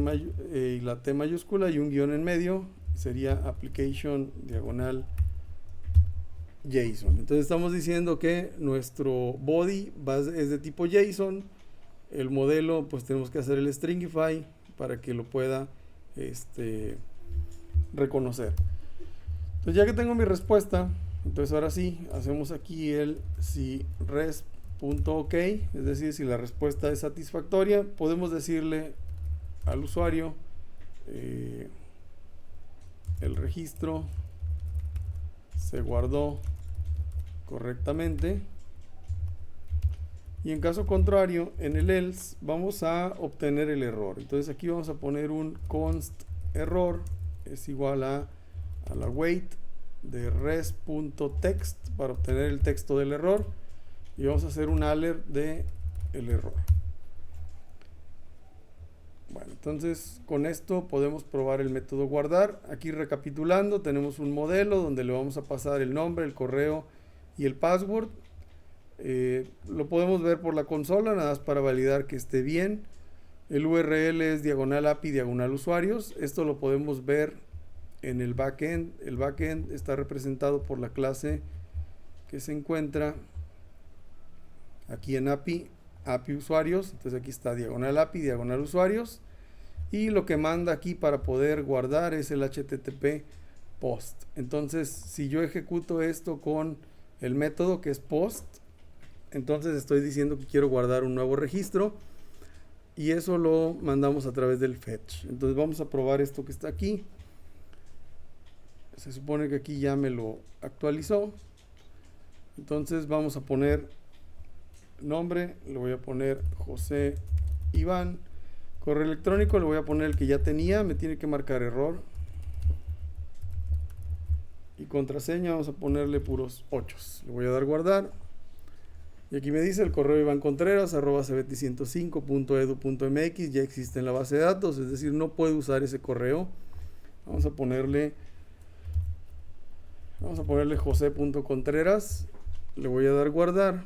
la T mayúscula y un guión en medio. Sería application diagonal JSON. Entonces estamos diciendo que nuestro body es de tipo JSON. El modelo, pues tenemos que hacer el stringify para que lo pueda reconocer. Entonces ya que tengo mi respuesta, entonces ahora sí hacemos aquí el si res.ok, es decir, si la respuesta es satisfactoria, podemos decirle al usuario el registro se guardó correctamente, y en caso contrario, en el else vamos a obtener el error. Entonces aquí vamos a poner un const error es igual a la wait de res.text para obtener el texto del error, y vamos a hacer un alert de el error. Bueno, entonces con esto podemos probar el método guardar. Aquí recapitulando, tenemos un modelo donde le vamos a pasar el nombre, el correo y el password. Lo podemos ver por la consola, nada más para validar que esté bien. El URL es diagonal API diagonal usuarios. Esto lo podemos ver en el backend. El backend está representado por la clase que se encuentra aquí en API usuarios. Entonces aquí está diagonal API diagonal usuarios, y lo que manda aquí para poder guardar es el HTTP post. Entonces si yo ejecuto esto con el método que es post, entonces estoy diciendo que quiero guardar un nuevo registro, y eso lo mandamos a través del fetch. Entonces vamos a probar esto que está aquí. Se supone que aquí ya me lo actualizó. Entonces vamos a poner nombre, le voy a poner José Iván. Correo electrónico le voy a poner el que ya tenía, me tiene que marcar error. Y contraseña vamos a ponerle puros 8. Le voy a dar guardar. Y aquí me dice el correo ivancontreras@cebeti105.edu.mx ya existe en la base de datos, es decir, no puede usar ese correo. Vamos a ponerle jose.contreras. Le voy a dar guardar.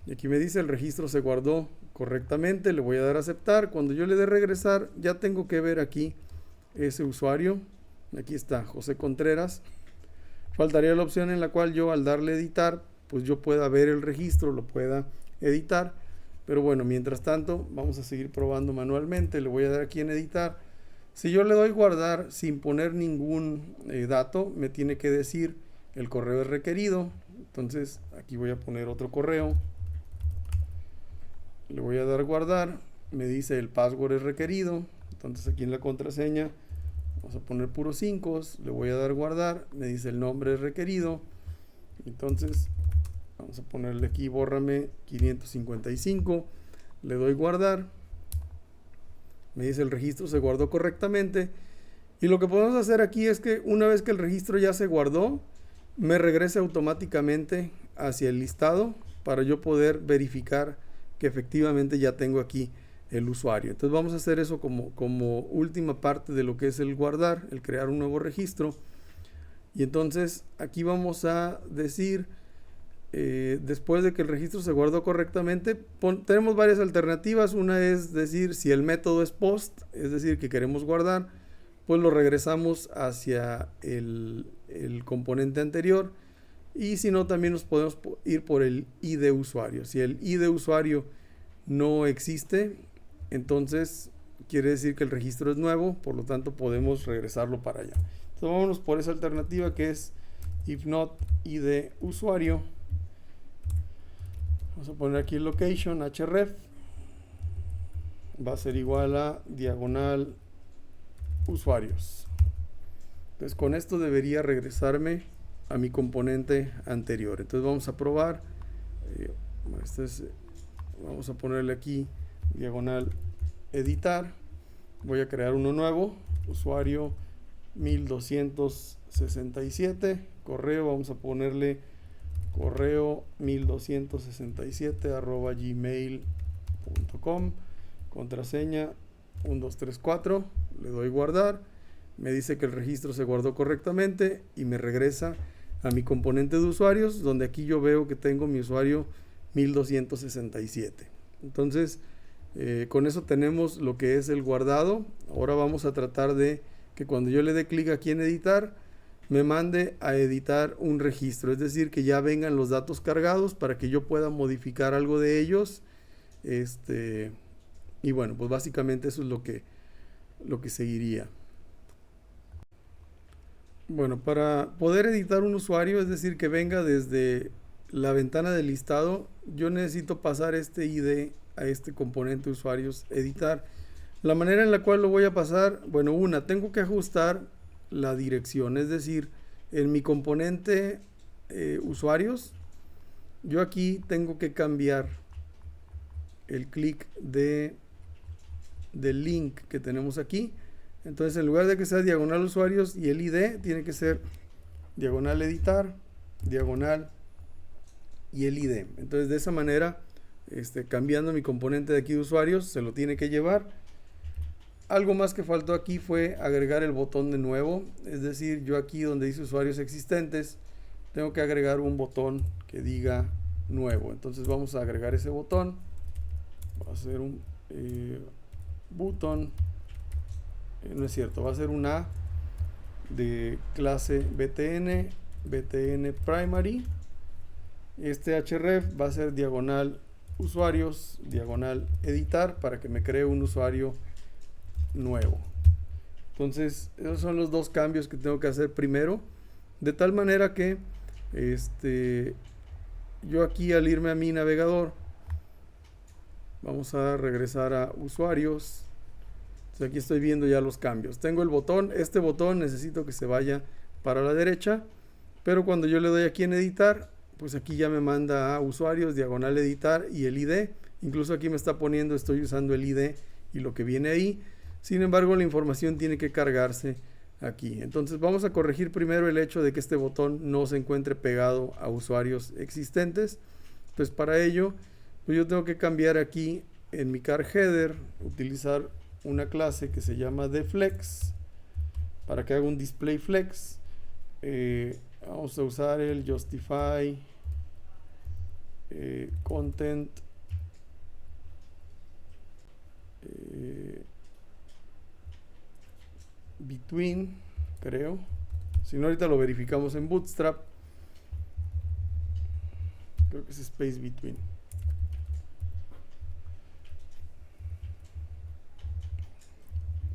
Y aquí me dice el registro se guardó correctamente. Le voy a dar aceptar. Cuando yo le dé regresar, ya tengo que ver aquí ese usuario. Aquí está, José Contreras. Faltaría la opción en la cual yo, al darle editar, pues yo pueda ver el registro, lo pueda editar. Pero bueno, mientras tanto vamos a seguir probando manualmente. Le voy a dar aquí en editar. Si yo le doy guardar sin poner ningún dato, me tiene que decir el correo es requerido. Entonces aquí voy a poner otro correo. Le voy a dar guardar. Me dice el password es requerido. Entonces aquí en la contraseña vamos a poner puros 5. Le voy a dar guardar. Me dice el nombre es requerido. Entonces vamos a ponerle aquí bórrame 555. Le doy guardar. Me dice el registro se guardó correctamente. Y lo que podemos hacer aquí es que una vez que el registro ya se guardó, me regrese automáticamente hacia el listado para yo poder verificar que efectivamente ya tengo aquí el usuario. Entonces vamos a hacer eso como última parte de lo que es el guardar, el crear un nuevo registro. Y entonces aquí vamos a decir, después de que el registro se guardó correctamente, tenemos varias alternativas. Una es decir, si el método es post, es decir, que queremos guardar, pues lo regresamos hacia el componente anterior. Y si no, también nos podemos ir por el ID de usuario. Si el ID de usuario no existe, entonces quiere decir que el registro es nuevo, por lo tanto podemos regresarlo para allá. Entonces vámonos por esa alternativa que es if not ID usuario. Vamos a poner aquí location href. Va a ser igual a diagonal usuarios. Entonces con esto debería regresarme a mi componente anterior. Entonces vamos a probar. Vamos a ponerle aquí diagonal editar. Voy a crear uno nuevo. Usuario 1267. Correo, vamos a ponerle correo 1267 @gmail.com. Contraseña 1234. Le doy guardar. Me dice que el registro se guardó correctamente y me regresa a mi componente de usuarios, donde aquí yo veo que tengo mi usuario 1267. Entonces con eso tenemos lo que es el guardado. Ahora vamos a tratar de que cuando yo le dé clic aquí en editar, me mande a editar un registro, es decir, que ya vengan los datos cargados para que yo pueda modificar algo de ellos. Y bueno, pues básicamente eso es lo que seguiría. Bueno, para poder editar un usuario, es decir, que venga desde la ventana del listado, yo necesito pasar este ID a este componente usuarios editar. La manera en la cual lo voy a pasar, bueno, tengo que ajustar la dirección, es decir, en mi componente usuarios, yo aquí tengo que cambiar el clic del link que tenemos aquí. Entonces en lugar de que sea diagonal usuarios y el ID, tiene que ser diagonal editar, diagonal y el ID. Entonces de esa manera, cambiando mi componente de aquí de usuarios, se lo tiene que llevar. Algo más que faltó aquí fue agregar el botón de nuevo. Es decir, yo aquí donde dice usuarios existentes, tengo que agregar un botón que diga nuevo. Entonces vamos a agregar ese botón. Va a ser un button. No es cierto, va a ser un A de clase btn primary. Este href va a ser diagonal usuarios, diagonal editar, para que me cree un usuario nuevo. Entonces esos son los dos cambios que tengo que hacer primero, de tal manera que yo aquí, al irme a mi navegador, vamos a regresar a usuarios. Entonces aquí estoy viendo ya los cambios. Tengo el botón, este botón necesito que se vaya para la derecha, pero cuando yo le doy aquí en editar, pues aquí ya me manda a usuarios, diagonal editar y el ID. Incluso aquí me está poniendo, estoy usando el ID y lo que viene ahí. Sin embargo, la información tiene que cargarse aquí. Entonces vamos a corregir primero el hecho de que este botón no se encuentre pegado a usuarios existentes. Entonces para ello, pues yo tengo que cambiar aquí en mi car header, utilizar una clase que se llama deflex para que haga un display flex. Vamos a usar el justify content between, creo. Si no, ahorita lo verificamos en Bootstrap. Creo que es space between.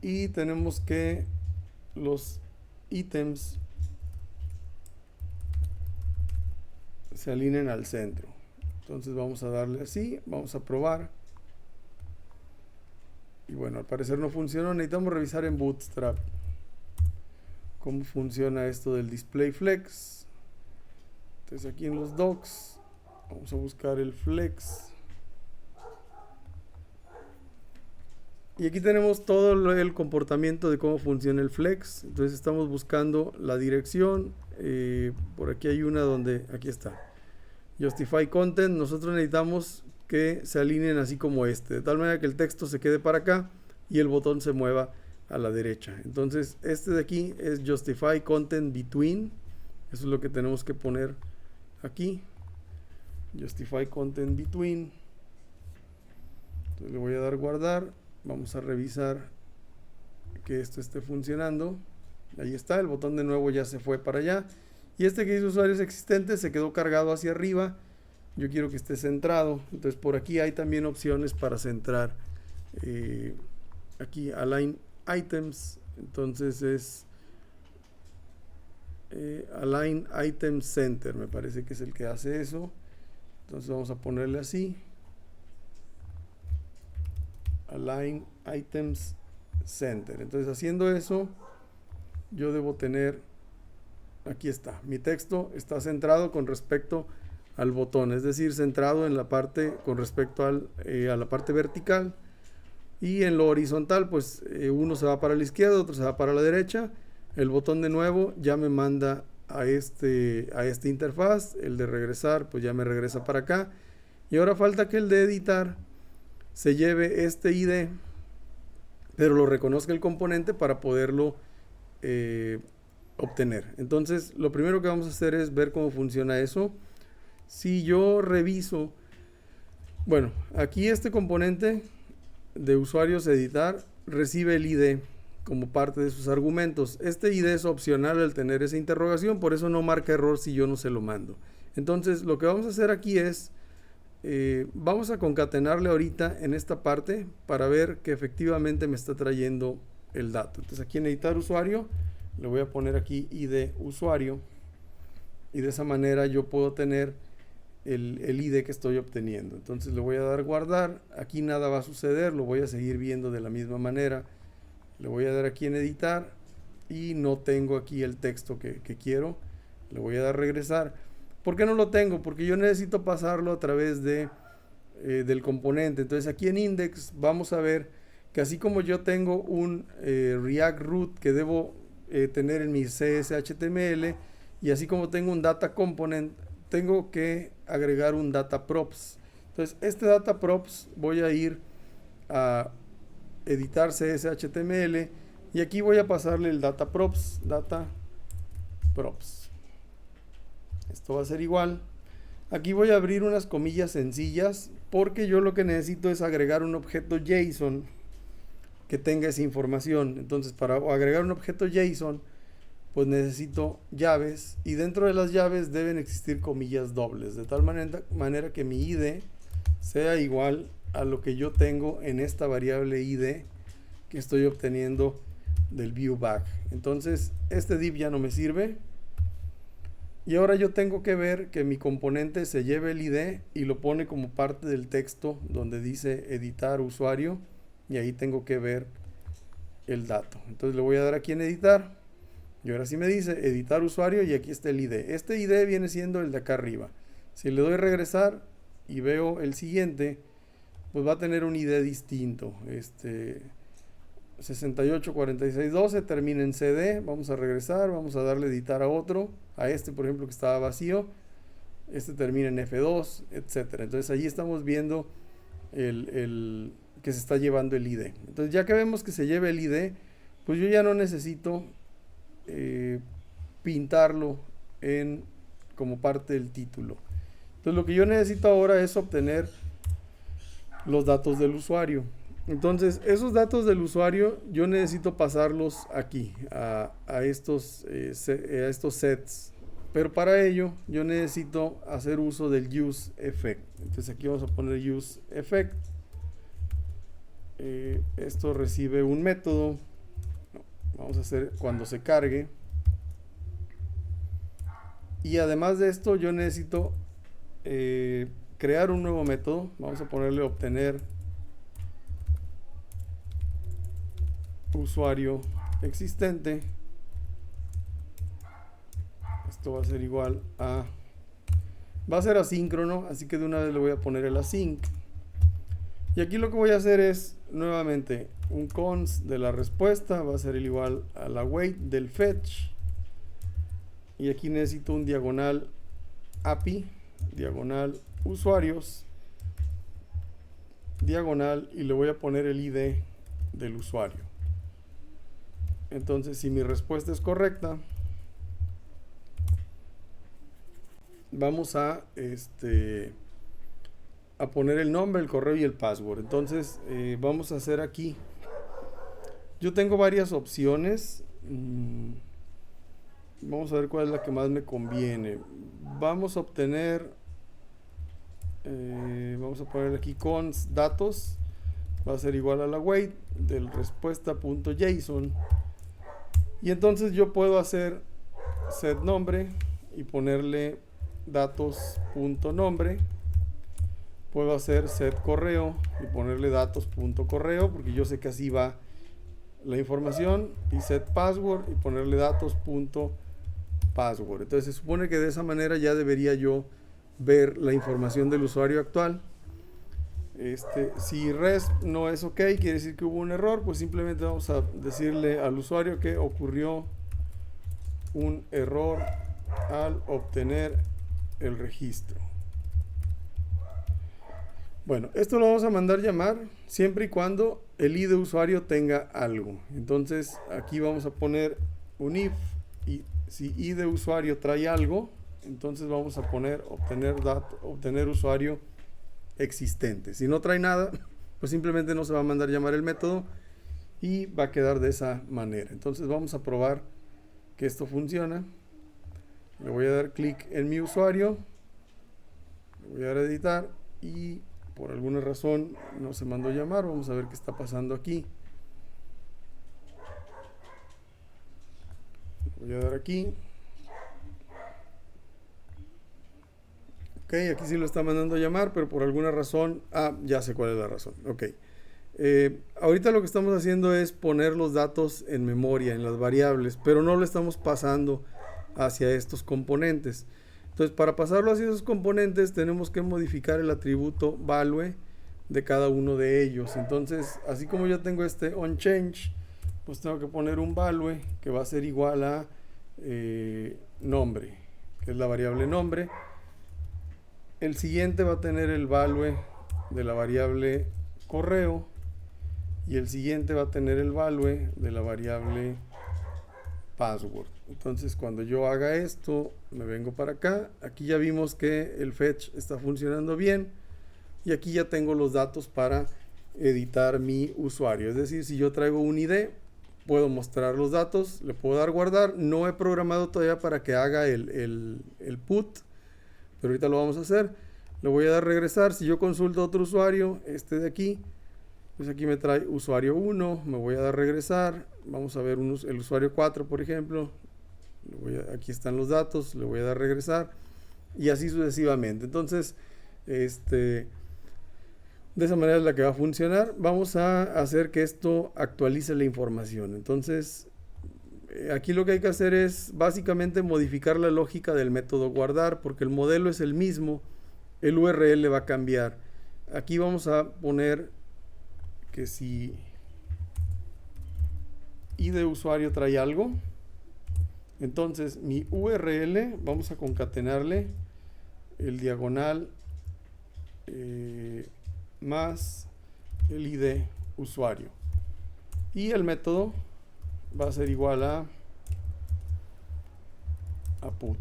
Y tenemos que los ítems se alineen al centro. Entonces vamos a darle así, vamos a probar. Y bueno, al parecer no funcionó. Necesitamos revisar en Bootstrap cómo funciona esto del display flex. Entonces aquí en los docs vamos a buscar el flex. Y aquí tenemos todo el comportamiento de cómo funciona el flex. Entonces estamos buscando la dirección. Por aquí hay una donde, aquí está, justify content. Nosotros necesitamos que se alineen así como de tal manera que el texto se quede para acá y el botón se mueva a la derecha. Entonces este de aquí es justify content between. Eso es lo que tenemos que poner aquí, justify content between. Entonces le voy a dar guardar. Vamos a revisar que esto esté funcionando. Ahí está, el botón de nuevo ya se fue para allá. Y este que dice usuarios existentes se quedó cargado hacia arriba. Yo quiero que esté centrado. Entonces por aquí hay también opciones para centrar. Aquí align items. Entonces es align item center. Me parece que es el que hace eso. Entonces vamos a ponerle así. Align items center. Entonces haciendo eso, yo debo tener, aquí está, mi texto está centrado con respecto al botón, es decir, centrado en la parte con respecto a la parte vertical, y en lo horizontal pues uno se va para la izquierda, otro se va para la derecha. El botón de nuevo ya me manda a esta interfaz, el de regresar pues ya me regresa para acá, y ahora falta que el de editar se lleve este ID, pero lo reconozca el componente para poderlo obtener. Entonces lo primero que vamos a hacer es ver cómo funciona eso. Si yo reviso, bueno, aquí este componente de usuarios editar recibe el ID como parte de sus argumentos. Este ID es opcional al tener esa interrogación, por eso no marca error si yo no se lo mando. Entonces lo que vamos a hacer aquí es vamos a concatenarle ahorita en esta parte para ver que efectivamente me está trayendo el dato. Entonces aquí en editar usuario le voy a poner aquí ID usuario, y de esa manera yo puedo tener el ID que estoy obteniendo. Entonces le voy a dar guardar. Aquí nada va a suceder, lo voy a seguir viendo de la misma manera. Le voy a dar aquí en editar y no tengo aquí el texto que quiero. Le voy a dar regresar. ¿Por qué no lo tengo? Porque yo necesito pasarlo a través del componente. Entonces aquí en index vamos a ver que así como yo tengo un React root que debo tener en mi CS.html, y así como tengo un data component, tengo que agregar un data props. Entonces este data props voy a ir a editar CS.html y aquí voy a pasarle el data props. Esto va a ser igual. Aquí voy a abrir unas comillas sencillas porque yo lo que necesito es agregar un objeto JSON que tenga esa información. Entonces, para agregar un objeto JSON, pues necesito llaves, y dentro de las llaves deben existir comillas dobles, de tal manera que mi ID sea igual a lo que yo tengo en esta variable ID que estoy obteniendo del viewBag. Entonces este div ya no me sirve, y ahora yo tengo que ver que mi componente se lleve el ID y lo pone como parte del texto donde dice editar usuario, y ahí tengo que ver el dato. Entonces le voy a dar aquí en editar, y ahora sí me dice editar usuario, y aquí está el ID. Este ID viene siendo el de acá arriba. Si le doy regresar y veo el siguiente, pues va a tener un ID distinto. 684612 termina en CD. Vamos a regresar, vamos a darle editar a otro, a este por ejemplo que estaba vacío. Este termina en F2, etcétera. Entonces allí estamos viendo el que se está llevando el ID. Entonces ya que vemos que se lleva el ID, pues yo ya no necesito pintarlo como parte del título. Entonces lo que yo necesito ahora es obtener los datos del usuario. Entonces esos datos del usuario yo necesito pasarlos aquí a estos sets, pero para ello yo necesito hacer uso del useEffect. Entonces aquí vamos a poner useEffect. Esto recibe un método. Vamos a hacer cuando se cargue, y además de esto yo necesito crear un nuevo método. Vamos a ponerle obtener usuario existente. Esto va a ser igual a, va a ser asíncrono, así que de una vez le voy a poner el async, y aquí lo que voy a hacer es nuevamente un const de la respuesta, va a ser igual a la wait del fetch, y aquí necesito un diagonal API, diagonal usuarios, diagonal, y le voy a poner el ID del usuario. Entonces si mi respuesta es correcta, vamos a poner el nombre, el correo y el password. Entonces vamos a hacer aquí, yo tengo varias opciones. Vamos a ver cuál es la que más me conviene. Vamos a obtener vamos a poner aquí const datos, va a ser igual a la wait del respuesta.json, y entonces yo puedo hacer set nombre y ponerle datos.nombre. Puedo hacer set correo y ponerle datos.correo, porque yo sé que así va la información, y set password y ponerle datos.password. Entonces se supone que de esa manera ya debería yo ver la información del usuario actual. Si res no es ok, quiere decir que hubo un error, pues simplemente vamos a decirle al usuario que ocurrió un error al obtener el registro. Bueno, esto lo vamos a mandar llamar siempre y cuando el ID de usuario tenga algo. Entonces aquí vamos a poner un if, y si ID de usuario trae algo, entonces vamos a poner obtener usuario existente. Si no trae nada, pues simplemente no se va a mandar llamar el método y va a quedar de esa manera. Entonces vamos a probar que esto funciona. Le voy a dar clic en mi usuario, le voy a dar a editar, y por alguna razón no se mandó llamar. Vamos a ver qué está pasando aquí. Voy a dar aquí. Ok, aquí sí lo está mandando llamar, pero por alguna razón, ya sé cuál es la razón. Ok, ahorita lo que estamos haciendo es poner los datos en memoria, en las variables, pero no lo estamos pasando hacia estos componentes. Entonces para pasarlo hacia esos componentes tenemos que modificar el atributo value de cada uno de ellos. Entonces, así como yo tengo este onChange, pues tengo que poner un value que va a ser igual a nombre, que es la variable nombre. El siguiente va a tener el value de la variable correo y el siguiente va a tener el value de la variable password. Entonces, cuando yo haga esto, me vengo para acá. Aquí ya vimos que el fetch está funcionando bien y aquí ya tengo los datos para editar mi usuario. Es decir, si yo traigo un ID, puedo mostrar los datos, le puedo dar guardar. No he programado todavía para que haga el put, pero ahorita lo vamos a hacer. Le voy a dar regresar. Si yo consulto otro usuario, este de aquí, pues aquí me trae usuario 1, me voy a dar regresar. Vamos a ver el usuario 4, por ejemplo. Aquí están los datos, le voy a dar regresar y así sucesivamente. Entonces, de esa manera es la que va a funcionar. Vamos a hacer que esto actualice la información. Entonces, aquí lo que hay que hacer es básicamente modificar la lógica del método guardar, porque el modelo es el mismo, el URL va a cambiar. Aquí vamos a poner que si ID de usuario trae algo, entonces mi URL vamos a concatenarle el diagonal más el ID usuario y el método va a ser igual a put.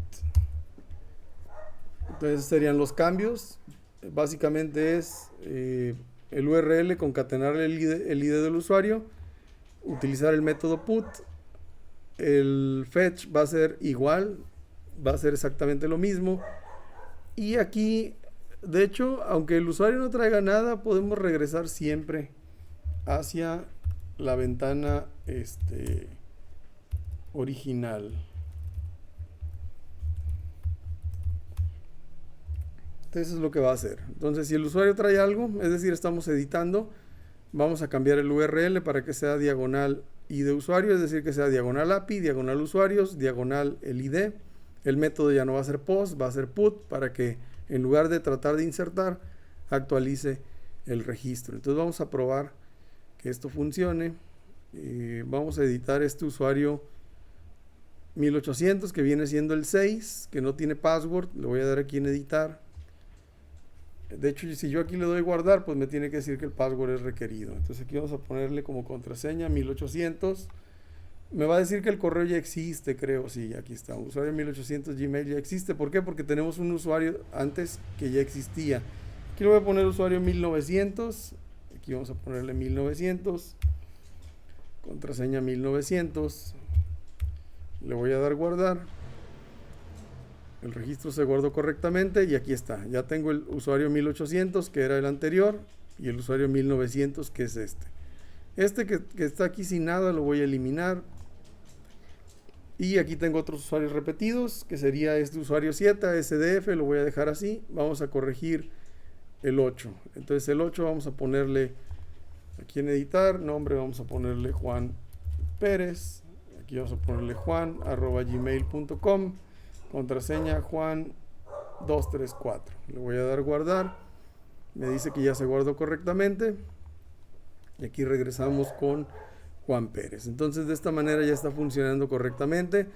Entonces serían los cambios. Básicamente es el URL concatenarle el ID del usuario, utilizar el método put. El fetch va a ser igual, va a ser exactamente lo mismo. Y aquí, de hecho, aunque el usuario no traiga nada, podemos regresar siempre hacia la ventana original. Entonces eso es lo que va a hacer. Entonces, si el usuario trae algo, es decir, estamos editando, vamos a cambiar el URL para que sea diagonal ID de usuario, es decir, que sea diagonal API, diagonal usuarios, diagonal el ID. El método ya no va a ser post, va a ser put, para que en lugar de tratar de insertar, actualice el registro. Entonces vamos a probar que esto funcione. Vamos a editar este usuario 1800, que viene siendo el 6, que no tiene password. Le voy a dar aquí en editar. De hecho, si yo aquí le doy guardar, pues me tiene que decir que el password es requerido. Entonces aquí vamos a ponerle como contraseña 1800. Me va a decir que el correo ya existe, creo. Sí, aquí está. Usuario 1800 Gmail ya existe. ¿Por qué? Porque tenemos un usuario antes que ya existía. Aquí le voy a poner usuario 1900. Aquí vamos a ponerle 1900. Contraseña 1900. Le voy a dar guardar. El registro se guardó correctamente y aquí está. Ya tengo el usuario 1800, que era el anterior, y el usuario 1900, que es este. Que está aquí sin nada, lo voy a eliminar. Y aquí tengo otros usuarios repetidos, que sería este usuario 7, SDF, lo voy a dejar así. Vamos a corregir el 8. Entonces el 8 vamos a ponerle, aquí en editar, nombre vamos a ponerle Juan Pérez. Aquí vamos a ponerle juan@gmail.com. Contraseña Juan234. Le voy a dar guardar. Me dice que ya se guardó correctamente. Y aquí regresamos con Juan Pérez. Entonces de esta manera ya está funcionando correctamente.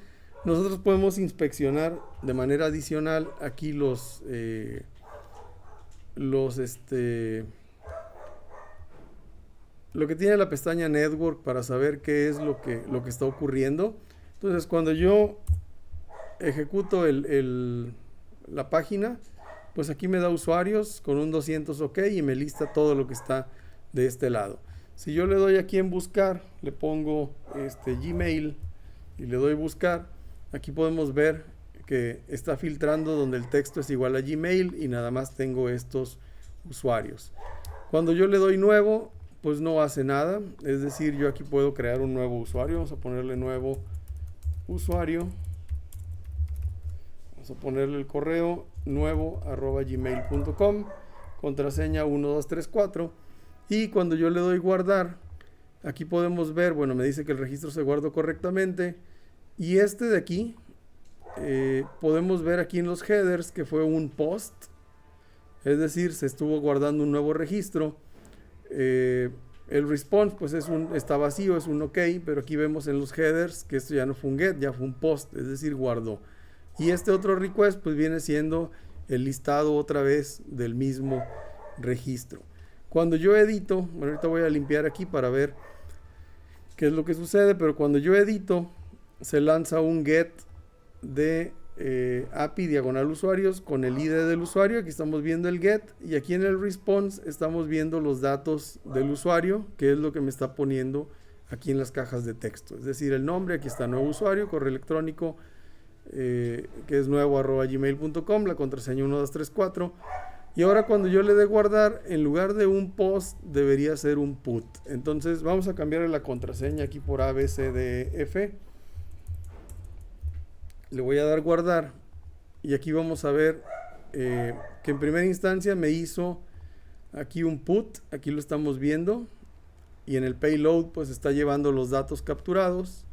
Nosotros podemos inspeccionar de manera adicional aquí lo que tiene la pestaña Network para saber qué es lo que está ocurriendo. Entonces cuando yo ejecuto la página, pues aquí me da usuarios con un 200 OK y me lista todo lo que está de este lado. Si yo le doy aquí en buscar, le pongo Gmail y le doy buscar, aquí podemos ver que está filtrando donde el texto es igual a Gmail y nada más tengo estos usuarios. Cuando yo le doy nuevo, pues no hace nada, es decir, yo aquí puedo crear un nuevo usuario. Vamos a ponerle nuevo usuario. Vamos a ponerle el correo nuevo @gmail.com, contraseña 1234, y cuando yo le doy guardar, aquí podemos ver, bueno, me dice que el registro se guardó correctamente, y este de aquí podemos ver aquí en los headers que fue un post. Es decir, se estuvo guardando un nuevo registro. El response pues está vacío, es un OK, pero aquí vemos en los headers que esto ya no fue un get, ya fue un post, es decir, guardó. Y este otro request pues viene siendo el listado otra vez del mismo registro. Cuando yo edito, bueno, ahorita voy a limpiar aquí para ver qué es lo que sucede, pero cuando yo edito se lanza un get de API diagonal usuarios con el ID del usuario. Aquí estamos viendo el get y aquí en el response estamos viendo los datos del usuario, que es lo que me está poniendo aquí en las cajas de texto, es decir, el nombre, aquí está nuevo usuario, correo electrónico que es nuevo@gmail.com, la contraseña 1234. Y ahora cuando yo le dé guardar, en lugar de un post debería ser un put. Entonces vamos a cambiarle la contraseña aquí por ABCDF. Le voy a dar guardar y aquí vamos a ver que en primera instancia me hizo aquí un put, aquí lo estamos viendo, y en el payload pues está llevando los datos capturados,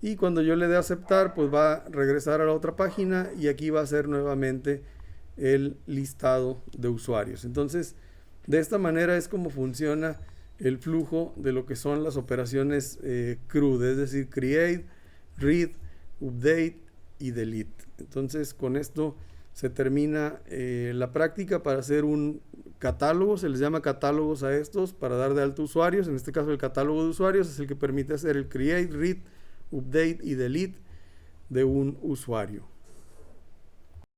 y cuando yo le dé aceptar pues va a regresar a la otra página y aquí va a ser nuevamente el listado de usuarios. Entonces de esta manera es como funciona el flujo de lo que son las operaciones CRUD, es decir, create, read, update y delete. Entonces con esto se termina la práctica para hacer un catálogo. Se les llama catálogos a estos para dar de alta usuarios. En este caso el catálogo de usuarios es el que permite hacer el create, read, update y delete de un usuario.